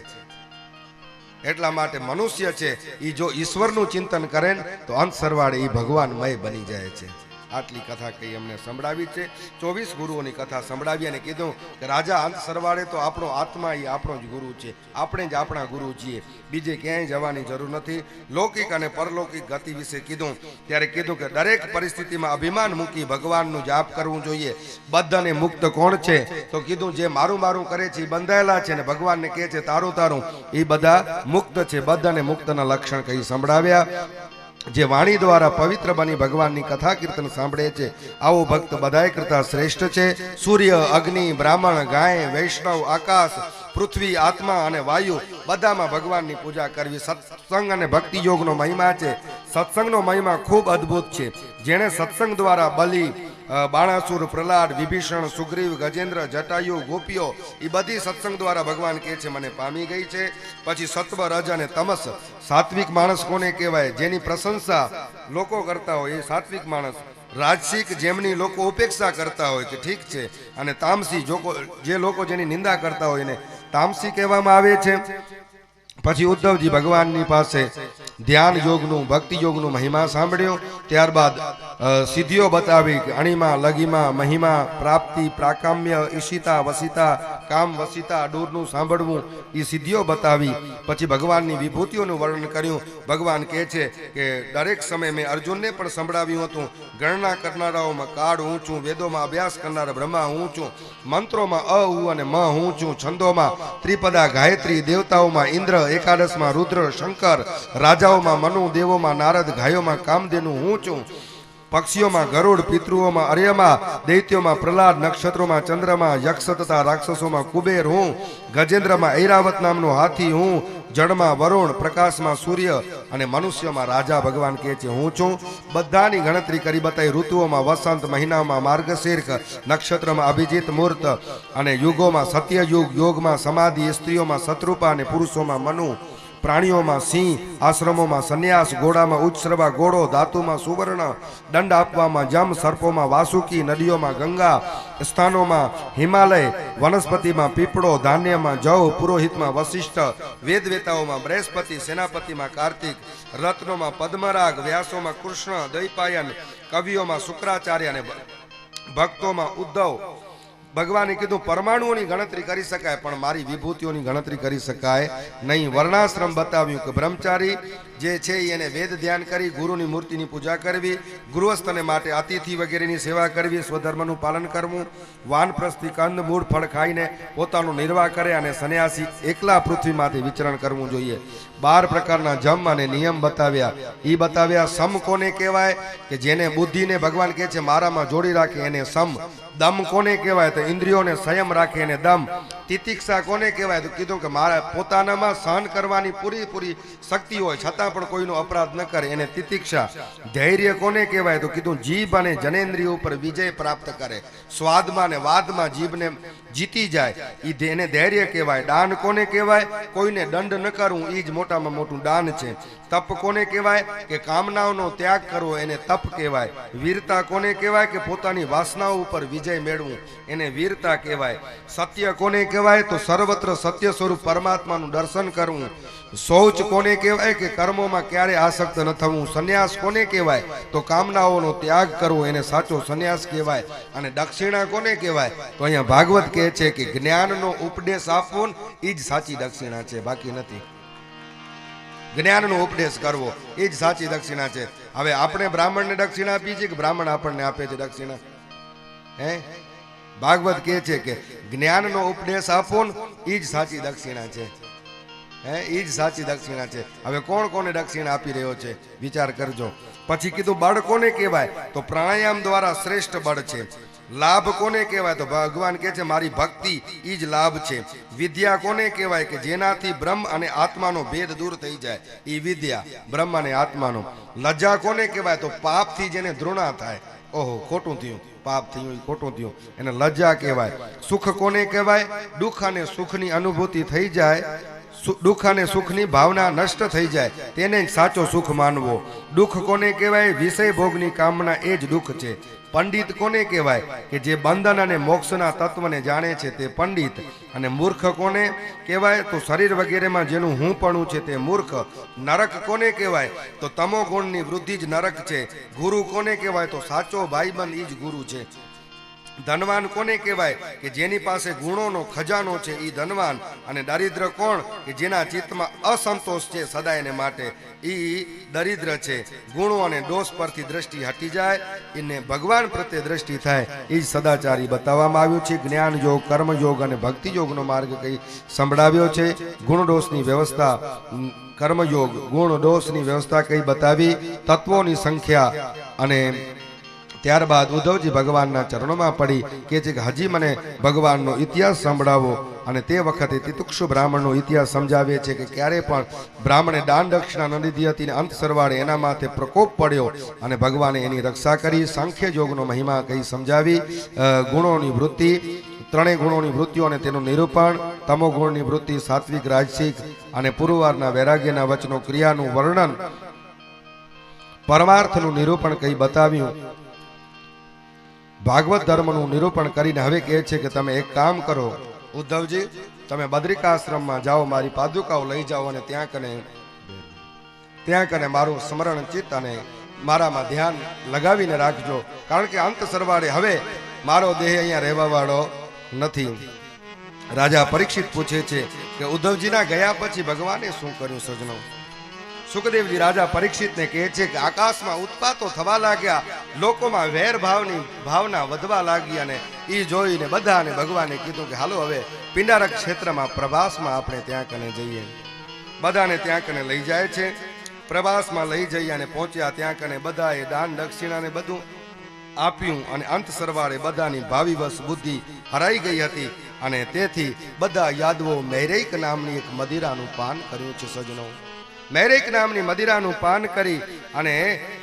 એટલા માટે મનુષ્ય છે એ જો ઈશ્વરનું ચિંતન કરે ને તો અંત સરવાળે એ ભગવાનમય બની જાય છે. આટલી કથા કઈ અમને સંભળાવી છે. 24 ગુરુઓની કથા સંભળાવી અને કીધું કે રાજા અંત સરવાળે તો આપણો આત્મા એ આપણો જ ગુરુ છે, આપણે જ આપણા ગુરુ છીએ, બીજે ક્યાંય જવાની જરૂર નથી. લૌકિક અને પરલૌકિક ગતિ વિશે કીધું. ત્યારે કીધું કે દરેક પરિસ્થિતિમાં અભિમાન મૂકી ભગવાનનું જાપ કરવું જોઈએ. બદ્ધ અને મુક્ત કોણ છે? તો કીધું જે મારું મારું કરે છે એ બંધાયેલા છે, ને ભગવાનને કહે છે તારું તારું, એ બધા મુક્ત છે. બદ્ધ અને મુક્તના લક્ષણ કઈ સંભળાવ્યા. જે વાણી દ્વારા પવિત્ર બની ભગવાનની કથા કીર્તન સાંભળે છે આવો ભક્ત બધાય કરતા શ્રેષ્ઠ છે. સૂર્ય, અગ્નિ, બ્રાહ્મણ, ગાય, વૈષ્ણવ, આકાશ, પૃથ્વી, આત્મા અને વાયુ બધામાં ભગવાનની પૂજા કરવી. સત્સંગ અને ભક્તિ યોગનો મહિમા છે. સત્સંગનો મહિમા ખૂબ અદ્ભુત છે. જેણે સત્સંગ દ્વારા બલિ, બાણાસુર, પ્રહલાદ, વિભીષણ, સુગ્રીવ, ગજેન્દ્ર, જટાયુ, ગોપીઓ એ બધી સત્સંગ દ્વારા ભગવાન કહે છે મને પામી ગઈ છે. પછી સત્વ, રજ અને તમસ. સાત્વિક માણસ કોને કહેવાય? જેની પ્રશંસા લોકો કરતા હોય એ સાત્વિક માણસ. રાજસિક જેમની લોકો ઉપેક્ષા કરતા હોય કે ઠીક છે, અને તામસી જે લોકો જેની નિંદા કરતા હોય એને તામસી કહેવામાં આવે છે. પછી ઉદ્ધવજી ભગવાનની પાસે ધ્યાન યોગનું, ભક્તિ યોગનું મહિમા સાંભળ્યો. ત્યારબાદ સિદ્ધિઓ બતાવી, અણિમા, લગીમા, મહિમા, પ્રાપ્તિ, પ્રાકામ્ય, ઈશિતા, વસિતા, કામ, વસિતા, દૂરનું સાંભળવું, એ સિદ્ધિઓ બતાવી. પછી ભગવાનની વિભૂતિઓનું વર્ણન કર્યું. ભગવાન કહે છે કે દરેક સમયે મેં અર્જુનને પણ સંભળાવ્યું હતું. ગણના કરનારાઓમાં કાળ હું છું, વેદોમાં અભ્યાસ કરનારા બ્રહ્મા હું છું, મંત્રોમાં અ ઉ અને મ હું છું, છંદોમાં ત્રિપદા ગાયત્રી, દેવતાઓમાં ઇન્દ્ર, એકાદશમાં રુદ્ર, શંકર, રાજાઓમાં મનુ, દેવોમાં નારદ, ગાયોમાં કામધેનુ હું છું, પક્ષીઓમાં ગરુડ, પિતૃઓમાં અર્યમા, દૈત્યોમાં પ્રહલાદ, નક્ષત્રોમાં ચંદ્રમા, યક્ષ તથા રાક્ષસોમાં કુબેર હું, ગજેન્દ્રમાં ઐરાવત નામનો હાથી હું, જળમાં વરુણ, પ્રકાશમાં સૂર્ય અને મનુષ્યમાં રાજા ભગવાન કહે છે હું છું. બધાની ગણતરી કરી બતાવી. ઋતુઓમાં વસંત, મહિનામાં માર્ગશીર્ષ, નક્ષત્રમાં અભિજીત મુહૂર્ત અને યુગોમાં સત્યયુગ, યોગમાં સમાધિ, સ્ત્રીઓમાં શત્રુપા અને પુરુષોમાં મનુ, પ્રાણીઓમાં સિંહ, આશ્રમોમાં સંન્યાસ, ઘોડામાં ઉચ્છ્રવા ઘોડો, ધાતુમાં સુવર્ણ, દંડ આપવામાં જમ, સર્પોમાં વાસુકી, નદીઓમાં ગંગા, સ્થાનોમાં હિમાલય, વનસ્પતિમાં પીપળો, ધાન્યમાં જવ, પુરોહિતમાં વશિષ્ઠ, વેદવેતાઓમાં બૃહસ્પતિ, સેનાપતિમાં કાર્તિક, રત્નોમાં પદ્મરાગ, વ્યાસોમાં કૃષ્ણ, દૈપાયન, કવિઓમાં શુક્રાચાર્ય અને ભક્તોમાં ઉદ્ધવ. ભગવાને કીધું પરમાણુઓની ગણતરી કરી શકાય પણ મારી વિભૂતિઓની ગણતરી કરી શકાય નહીં. વર્ણાશ્રમ બતાવ્યું કે બ્રહ્મચારી જે છે એને વેદ ધ્યાન કરી ગુરુની મૂર્તિની પૂજા કરવી, ગૃહસ્થને માટે અતિથિ વગેરેની સેવા કરવી, સ્વધર્મનું પાલન કરવું, વાનપ્રસ્થથી કંદ મૂળ ફળ ખાઈને પોતાનો નિર્વાહ કરે અને સંન્યાસી એકલા પૃથ્વીમાંથી વિચરણ કરવું જોઈએ. 12 પ્રકારના જમ અને નિયમ બતાવ્યા. એ બતાવ્યા સમ કોને કહેવાય? કે જેને બુદ્ધિને ભગવાન કહે છે મારામાં જોડી રાખે એને સમ. દમ કોને કહેવાય તો ઇન્દ્રિયોને સંયમ રાખે એને દમ. તિતિક્ષા કોને કહેવાય તો કીધું કે મારા પોતાનામાં સહન કરવાની પૂરી શક્તિ હોય છતાં પણ કોઈનો અપરાધ ન કરે એને તિતિક્ષા. ધૈર્ય કોને કહેવાય તો કીધું જીભ અને જનેન્દ્રિયો ઉપર વિજય પ્રાપ્ત કરે, સ્વાદમાં ને વાદમાં જીભને જીતી જાય એને ધૈર્ય કહેવાય. દાન કોને કહેવાય? કોઈને દંડ ન કરવું એ જ મોટામાં મોટું દાન છે. તપ કોને કહેવાય? કે કામનાઓનો ત્યાગ કરવો એને તપ કહેવાય. વીરતા કોને કહેવાય? કે પોતાની વાસનાઓ ઉપર વિજય મેળવું એને વીરતા કહેવાય. સત્ય કોને કહેવાય? તો સર્વત્ર સત્ય સ્વરૂપ પરમાત્માનું દર્શન કરવું. શૌચ કોને કહેવાય? કે કર્મોમાં ક્યારે આસક્ત ન થવું. સંન્યાસ કોને કહેવાય? તો કામનાઓનો ત્યાગ કરવો એને સાચો સંન્યાસ કહેવાય. અને દક્ષિણા કોને કહેવાય? તો અહીંયા ભાગવત કહે છે કે જ્ઞાનનો ઉપદેશ આપવો એ જ સાચી દક્ષિણા છે, બાકી નથી. જ્ઞાનનો ઉપદેશ કરવો એ જ સાચી દક્ષિણા છે. હવે આપણે બ્રાહ્મણને દક્ષિણા આપીએ છીએ કે બ્રાહ્મણ આપણને આપે છે દક્ષિણા? હે, ભાગવત કહે છે કે જ્ઞાનનો ઉપદેશ આપો ને એ જ સાચી દક્ષિણા છે. હે, એ જ સાચી દક્ષિણા છે. હવે કોણ કોને દક્ષિણા આપી રહ્યો છે વિચાર કરજો. પછી કીધું બળ કોને કહેવાય? તો પ્રાણાયામ દ્વારા શ્રેષ્ઠ બળ છે. લાભ કોને કહેવાય? તો ભગવાન કહે છે મારી ભક્તિ એ જ લાભ છે. વિદ્યા કોને કહેવાય? કે જેનાથી બ્રહ્મ અને આત્માનો ભેદ દૂર થઈ જાય એ વિદ્યા, બ્રહ્મ અને આત્માનો. લજ્જા કોને કહેવાય? તો પાપથી જેને ધૃણા થાય, ઓહો ખોટું થયું, પાપ થયું ખોટું થયું, એને લજ્જા કહેવાય. સુખ કોને કહેવાય? દુઃખ અને સુખની અનુભૂતિ થઈ જાય, દુઃખ અને સુખની ભાવના નષ્ટ થઈ જાય તેને જ સાચો સુખ માનવો. દુઃખ કોને કહેવાય? વિષય ભોગની કામના એ જ દુઃખ છે. પંડિત કોને કહેવાય? કે જે બંધન અને મોક્ષના તત્વને જાણે છે તે પંડિત. અને મૂર્ખ કોને કહેવાય? તો શરીર વગેરેમાં જેનું હું પણ છે તે મૂર્ખ. નરક કોને કહેવાય? તો તમો ગુણની વૃદ્ધિ જ નરક છે. ગુરુ કોને કહેવાય? તો સાચો ભાઈબંધ એ જ ગુરુ છે. ધનવાન કોને કહેવાય? કે જેની પાસે ગુણોનો ખજાનો છે એ ધનવાન. અને દરિદ્ર કોણ? કે જેના ચિત્તમાં અસંતોષ છે સદાયને માટે એ દરિદ્ર છે. ગુણો અને દોષ પરથી દ્રષ્ટિ હટી જાય એને ભગવાન પ્રત્યે દ્રષ્ટિ થાય એ જ સદાચારી બતાવવામાં આવ્યું છે. જ્ઞાન યોગ, કર્મયોગ અને ભક્તિ યોગનો માર્ગ કઈ સંભળાવ્યો છે. ગુણ દોષની વ્યવસ્થા, કર્મયોગ ગુણ દોષની વ્યવસ્થા કઈ બતાવી, તત્વોની સંખ્યા. અને ત્યારબાદ ઉદ્ધવજી ભગવાનના ચરણોમાં પડી કે છે કે હજી મને ભગવાનનો ઇતિહાસ સંભળાવો. અને તે વખતે તિતુક્ષુ બ્રાહ્મણનો ઇતિહાસ સમજાવે છે કે ક્યારે પણ બ્રાહ્મણે દાન દક્ષિણા ન દીધી હતી ને અંત સરવાળે એના માથે પ્રકોપ પડ્યો અને ભગવાને એની રક્ષા કરી. સાંખ્ય યોગનો મહિમા કઈ સમજાવી, ગુણોની વૃત્તિ, ત્રણેય ગુણોની વૃત્તિઓ અને તેનું નિરૂપણ, તમો ગુણની વૃત્તિ, સાત્વિક, રાજસિક અને પુરવારના વૈરાગ્યના વચનો, ક્રિયાનું વર્ણન, પરમાર્થનું નિરૂપણ કઈ બતાવ્યું. ભાગવત ધર્મનું નિરૂપણ કરીને હવે કહે છે કે તમે એક કામ કરો ઉદ્ધવજી, તમે બદ્રિકાશ્રમમાં જાઓ, મારી પાદુકાઓ લઈ જાઓ અને ત્યાં કને મારું સ્મરણ ચિત્ત અને મારામાં ધ્યાન લગાવીને રાખજો. કારણ કે અંત સરવાળે હવે મારો દેહ અહીંયા રહેવા વાળો નથી. રાજા પરીક્ષિત પૂછે છે કે ઉદ્ધવજીના ગયા પછી ભગવાને શું કર્યું સજનો? સુખદેવજી રાજા પરીક્ષિતને કહે છે કે આકાશમાં ઉત્પાતો થવા લાગ્યા, લોકોમાં વેર ભાવની ભાવના વધવા લાગી. અને એ જોઈને બધાને ભગવાને કીધું કે હાલો હવે પિંડારક ક્ષેત્રમાં પ્રવાસમાં આપણે ત્યાં કને જઈએ. બધાને ત્યાં કને લઈ જાય છે. પ્રવાસમાં લઈ જઈ અને પહોંચ્યા ત્યાં કને બધાએ દાન દક્ષિણાને બધું આપ્યું. અને અંત સરવાળે બધાની ભાવિવશ બુદ્ધિ હરાઈ ગઈ હતી અને તેથી બધા યાદવો મૈરેક નામની એક મદિરાનું પાન કર્યું છે સજનો. મૈરેક નામની મદિરાનું પાન કરી અને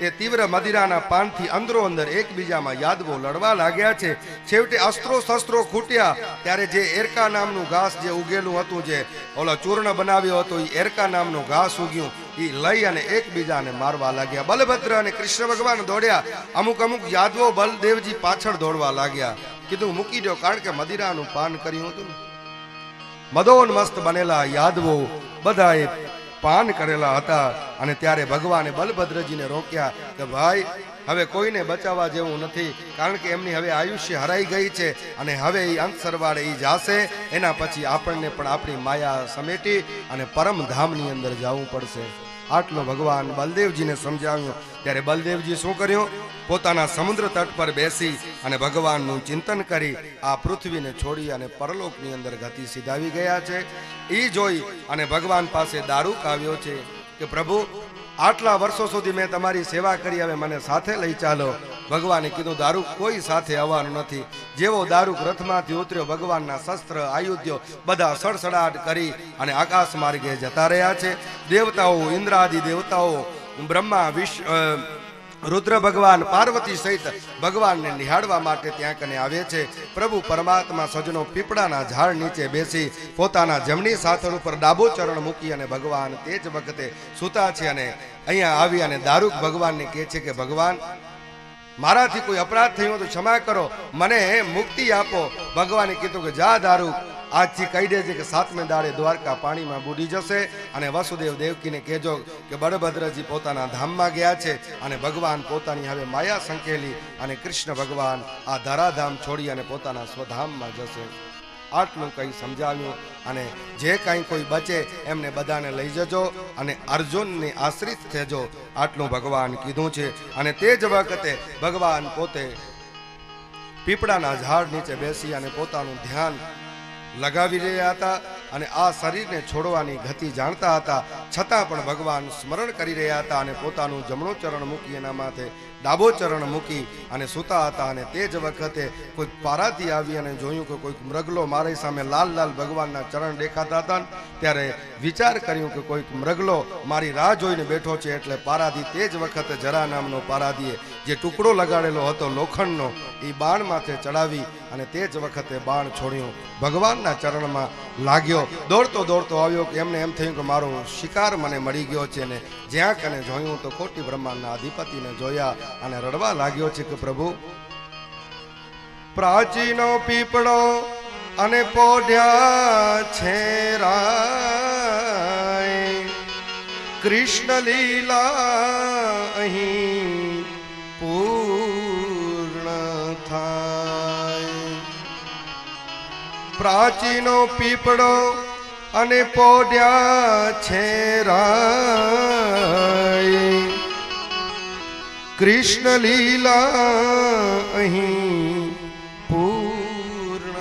એ તીવ્ર મદિરાના પાનથી અંદરો અંદર એકબીજામાં યાદવો લડવા લાગ્યા છે. છેવટે અસ્ત્રો શસ્ત્રો ખૂટ્યા ત્યારે જે એરકા નામનું ઘાસ જે ઉગેલું હતું, જે ઓલો ચૂર્ણ બનાવ્યો હતો, એ એરકા નામનું ઘાસ ઉગ્યું, એ લઈ અને એકબીજાને મારવા લાગ્યા. બલભદ્ર અને કૃષ્ણ ભગવાન દોડ્યા, અમુક યાદવો બલદેવજી પાછળ દોડવા લાગ્યા. કીધું મૂકી દો, કારણ કે મદિરાનું પાન કર્યું હતું. મદોન્મસ્ત બનેલા યાદવો બધાએ પાન કરેલા હતા. અને ત્યારે ભગવાને બલભદ્રજીને રોક્યા કે ભાઈ હવે કોઈને બચાવવા જેવું નથી, કારણ કે એમની હવે આયુષ્ય હરાઈ ગઈ છે અને હવે એ અંત સરવાળે એ જાશે. એના પછી આપણને પણ આપણી માયા સમેટી અને પરમધામની અંદર જવું પડશે. આટલો ભગવાન બલદેવજીને સમજાવ્યું. ત્યારે બલદેવજી શું કર્યું? પોતાના સમુદ્ર તટ પર બેસી અને ભગવાનનું ચિંતન કરી આ પૃથ્વીને છોડી અને પરલોકની અંદર ગતિ સીધાવી ગયા છે. એ જોઈ અને ભગવાન પાસે દારૂક આવ્યો છે કે પ્રભુ, આટલા વર્ષો સુધી મેં તમારી સેવા કરી, હવે મને સાથે લઈ ચાલો. ભગવાને કીધું દારૂક કોઈ સાથે આવવાનું નથી. જેવો દારૂક રથમાંથી ઉતર્યો, ભગવાનના શસ્ત્ર આયુધ્યો બધા સડસડાટ કરી અને આકાશ માર્ગે જતા રહ્યા છે. દેવતાઓ, ઇન્દ્રાદિ દેવતાઓ, બ્રહ્મા, રુદ્ર ભગવાન, પાર્વતી સહિત ભગવાનને નિહાળવા માટે ત્યાં કને આવે છે. પ્રભુ પરમાત્મા સજનો પીપળાના ઝાડ નીચે બેસી પોતાના જમણી સાથળ ઉપર ડાબો ચરણ મૂકી અને ભગવાન તે જ વખતે સૂતા છે. અને અહીંયા આવી અને દારૂક ભગવાનને કહે છે કે ભગવાન, મારાથી કોઈ અપરાધ થયો તો ક્ષમા કરો, મને મુક્તિ આપો. ભગવાને કીધું કે જા દારૂક, આજથી કહી દેજે કે 7મે દાડે દ્વારકા પાણીમાં બુડી જશે. અને વસુદેવ દેવકીને કહેજો કે બળભદ્રજી પોતાના ધામમાં ગયા છે અને ભગવાન પોતાની હવે માયા સંકેલી અને કૃષ્ણ ભગવાન આ ધરાધામ છોડી અને પોતાના સ્વધામમાં જશે. આટલું કંઈ સમજાવ્યું અને જે કાંઈ કોઈ બચે એમને બધાને લઈ જજો અને અર્જુનને આશ્રિત થજો, આટલું ભગવાન કીધું છે. અને તે જ વખતે ભગવાન પોતે પીપળાના ઝાડ નીચે બેસી અને પોતાનું ધ્યાન લગાવી રહ્યા હતા અને આ શરીરને છોડવાની ગતિ જાણતા હતા, છતાં પણ ભગવાન સ્મરણ કરી રહ્યા હતા અને પોતાનું જમણું ચરણ મૂકી એના માથે ડાબો ચરણ મૂકી અને સૂતા હતા. અને તે જ વખતે કોઈક પારાથી આવી અને જોયું કે કોઈક મૃગલો મારી સામે લાલ લાલ ભગવાનના ચરણ દેખાતા હતા. ત્યારે વિચાર કર્યું કે કોઈક મૃગલો મારી રાહ જોઈને બેઠો છે. એટલે પારાધી તે જ વખતે જરા નામનો પારાધીએ જે ટુકડો લગાડેલો હતો લોખંડનો એ બાણ માથે ચડાવી અને તે જ વખતે બાણ છોડ્યું, ભગવાનના ચરણમાં લાગ્યો. દોડતો દોડતો આવ્યો કે એમને એમ થયું કે મારો શિકાર મને મળી ગયો છે. ને જ્યાં કને જોયું તો કોટી બ્રહ્માંડના અધિપતિને જોયા અને રડવા લાગ્યો છે કે પ્રભુ, પ્રાચીનો પીપળો અને પોઢ્યા છે રાય, કૃષ્ણ લીલા અહીં પૂર્ણ થાય. પ્રાચીનો પીપળો અને પોઢ્યા છે રાય, કૃષ્ણ લીલા અહીં પૂર્ણ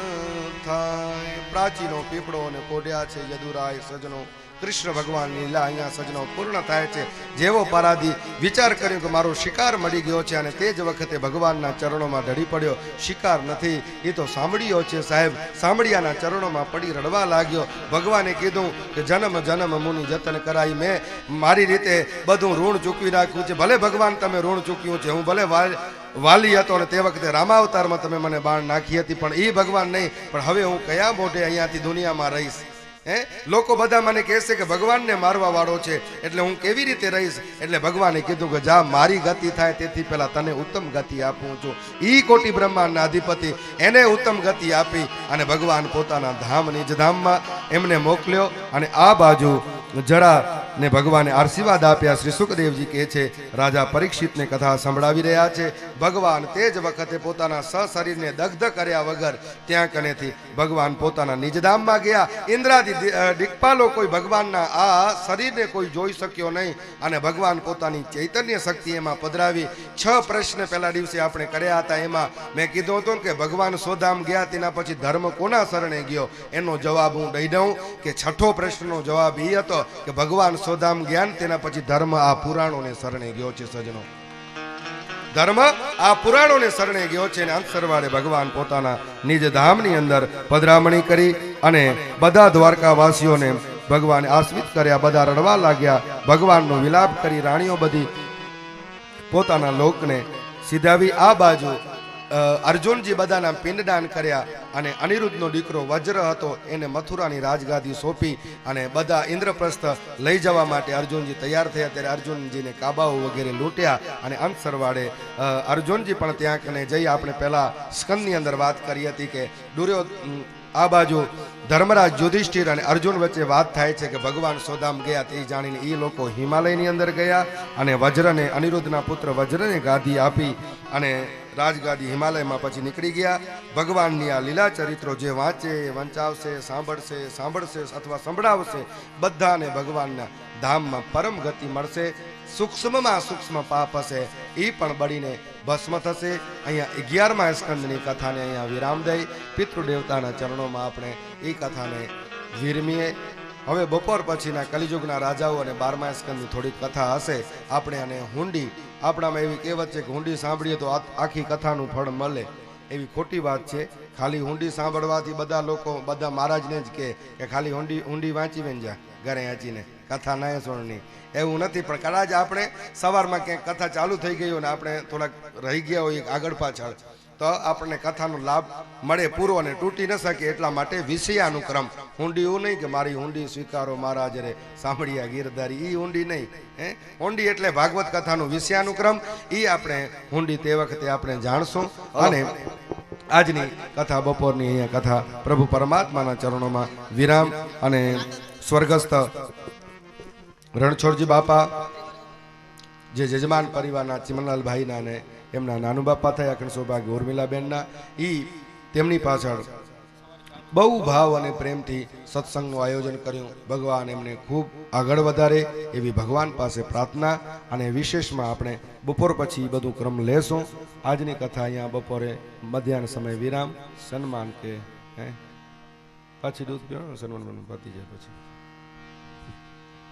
થાય. પ્રાચીનો પીપળો અને પોઢ્યા છે યદુરાય સજનો, કૃષ્ણ ભગવાન લીલા અહીંયા સજનો પૂર્ણ થાય છે. જેવો પારાધી વિચાર કર્યો કે મારો શિકાર મળી ગયો છે અને તે જ વખતે ભગવાનના ચરણોમાં ઢળી પડ્યો. શિકાર નથી, એ તો સાંભળ્યો છે સાહેબ. સાંભળ્યાના ચરણોમાં પડી રડવા લાગ્યો. ભગવાને કીધું કે જન્મ જન્મ મુનિ જતન કરાઈ, મેં મારી રીતે બધું ઋણ ચૂકવી નાખ્યું છે. ભલે ભગવાન તમે ઋણ ચૂક્યું છે, હું ભલે વાલી હતો અને તે વખતે રામાવતારમાં તમે મને બાણ નાખી હતી, પણ એ ભગવાન નહીં. પણ હવે હું કયા મોઢે અહીંયાથી દુનિયામાં રહીશ? લોકો બધા મને કહેશે કે ભગવાનને મારવા વાળો છે, એટલે હું કેવી રીતે રહીશ? એટલે ભગવાને કીધું કે જા, મારી ગતિ થાય તેથી પહેલા તને ઉત્તમ ગતિ આપું છું. ઈ કોટી બ્રહ્માંડના અધિપતિ એને ઉત્તમ ગતિ આપી અને ભગવાન પોતાના ધામ નિજ ધામમાં એમને મોકલ્યો. અને આ બાજુ જરા ને ભગવાને આશીર્વાદ આપ્યા. શ્રી સુખદેવજી કહે છે, રાજા પરીક્ષિતને કથા સંભળાવી રહ્યા છે. ભગવાન તે જ વખતે પોતાના સશરીરને દગ્ધ કર્યા વગર ત્યાં કનેથી ભગવાન પોતાના નિજધામમાં ગયા. ઇન્દ્રાદિ દિક્પાલો કોઈ ભગવાનના આ શરીરને કોઈ જોઈ શક્યો નહીં અને ભગવાન પોતાની ચૈતન્ય શક્તિ એમાં પધરાવી. 6 પ્રશ્ન પહેલા દિવસે આપણે કર્યા હતા. એમાં મેં કીધું હતું કે ભગવાન સોધામ ગયા તેના પછી ધર્મ કોના શરણે ગયો? એનો જવાબ હું દઈ દઉં કે 6થો પ્રશ્નનો જવાબ એ હતો કે ભગવાન સોધામ જ્ઞાન તેના પછી ધર્મ આ પુરાણોને શરણે ગયો છે. સજનો, ધર્મ આ પુરાણોને શરણે ગયો છે. અને અંત સરવાળે ભગવાન પોતાના નિજ ધામની અંદર પધરામણી કરી અને બધા દ્વારકાવાસીઓને ભગવાને આશ્રિત કર્યા. બધા રડવા લાગ્યા, ભગવાનનો વિલાપ કરી રાણીઓ બધી પોતાના લોકને સીધાવી. આ બાજુ અર્જુનજી બધાના પિંડદાન કર્યા અને અનિરુદ્ધનો દીકરો વજ્ર હતો એને મથુરાની રાજગાદી સોંપી અને બધા ઇન્દ્રપ્રસ્થ લઈ જવા માટે અર્જુનજી તૈયાર થયા. ત્યારે અર્જુનજીને કાબાઓ વગેરે લૂંટ્યા અને અંત સરવાળે અર્જુનજી પણ ત્યાં કને જઈ આપણે પહેલા સ્કંદની અંદર વાત કરી હતી કે આ બાજુ ધર્મરાજ યુધિષ્ઠિર અને અર્જુન વચ્ચે વાત થાય છે કે ભગવાન સોદામ ગયા તે જાણીને એ લોકો હિમાલયની અંદર ગયા અને વજ્રને, અનિરુદ્ધના પુત્ર વજ્રને ગાદી આપી અને રાજગાદી હિમાલયમાં પછી નીકળી ગયા. ભગવાનની આ લીલા ચરિત્રો જે વાંચે, વંચાવશે, સાંભળશે અથવા સંભળાવશે બધાને ભગવાનના ધામમાં પરમ ગતિ મળશે. સૂક્ષ્મમાં સૂક્ષ્મ પાપ હશે એ પણ બળીને ભસ્મ થશે. અહીંયા 11મા સ્કંદની કથાને અહીંયા વિરામ દઈ પિતૃદેવતાના ચરણોમાં આપણે એ કથાને વિરમીએ. હવે બપોર પછીના કલિયુગના રાજાઓ અને 12મા સ્કંદની થોડી કથા હશે. આપણે અને હુંડી, આપણામાં એવી કહેવત છે કે હુંડી સાંભળીએ તો આખી કથાનું ફળ મળે, એવી ખોટી વાત છે. ખાલી હુંડી સાંભળવાથી બધા લોકો, બધા મહારાજને જ કહે કે ખાલી હુંડી વાંચી વેંજા ઘરે વાંચીને કથા ના સોણની, એવું નથી. પણ કદાચ આપણે સવારમાં ક્યાંક કથા ચાલુ થઈ ગઈ હોય ને આપણે થોડાક રહી ગયા હોય આગળ પાછળ, તો આપણને કથાનો લાભ મળે પૂરો અને તૂટી ન શકે. એટલા માટે વિષયાનુક્રમ, હુંડી એવું નહીં કે મારી હુંડી સ્વીકારો મહારાજ રે સાંભળ્યા ગીરધારી, એ હુંડી નહીં. હુંડી એટલે ભાગવત કથાનું વિષયાનુક્રમ, એ આપણે હુંડી તે વખતે આપણે જાણશું. અને આજની કથા બપોરની અહીંયા કથા પ્રભુ પરમાત્માના ચરણોમાં વિરામ. અને સ્વર્ગસ્થ રણછોડજી બાપા જે જજમાન પરિવારના ચિમનલાલભાઈના અને એમના નાનુ બાપા થયા અખંડ સૌભાગ્ય ઉર્મિલાબેનના, તેમની પાછળ બહુ ભાવ અને પ્રેમથી સત્સંગનું આયોજન કર્યું. ભગવાન એમને ખૂબ આગળ વધારે એવી ભગવાન પાસે પ્રાર્થના. અને વિશેષમાં આપણે બપોર પછી બધું ક્રમ લેશું. આજની કથા અહીંયા બપોરે મધ્યાહન સમય વિરામ. સન્માન કે પછી દૂધ પીવાનું, સન્માન પતી જાય પછી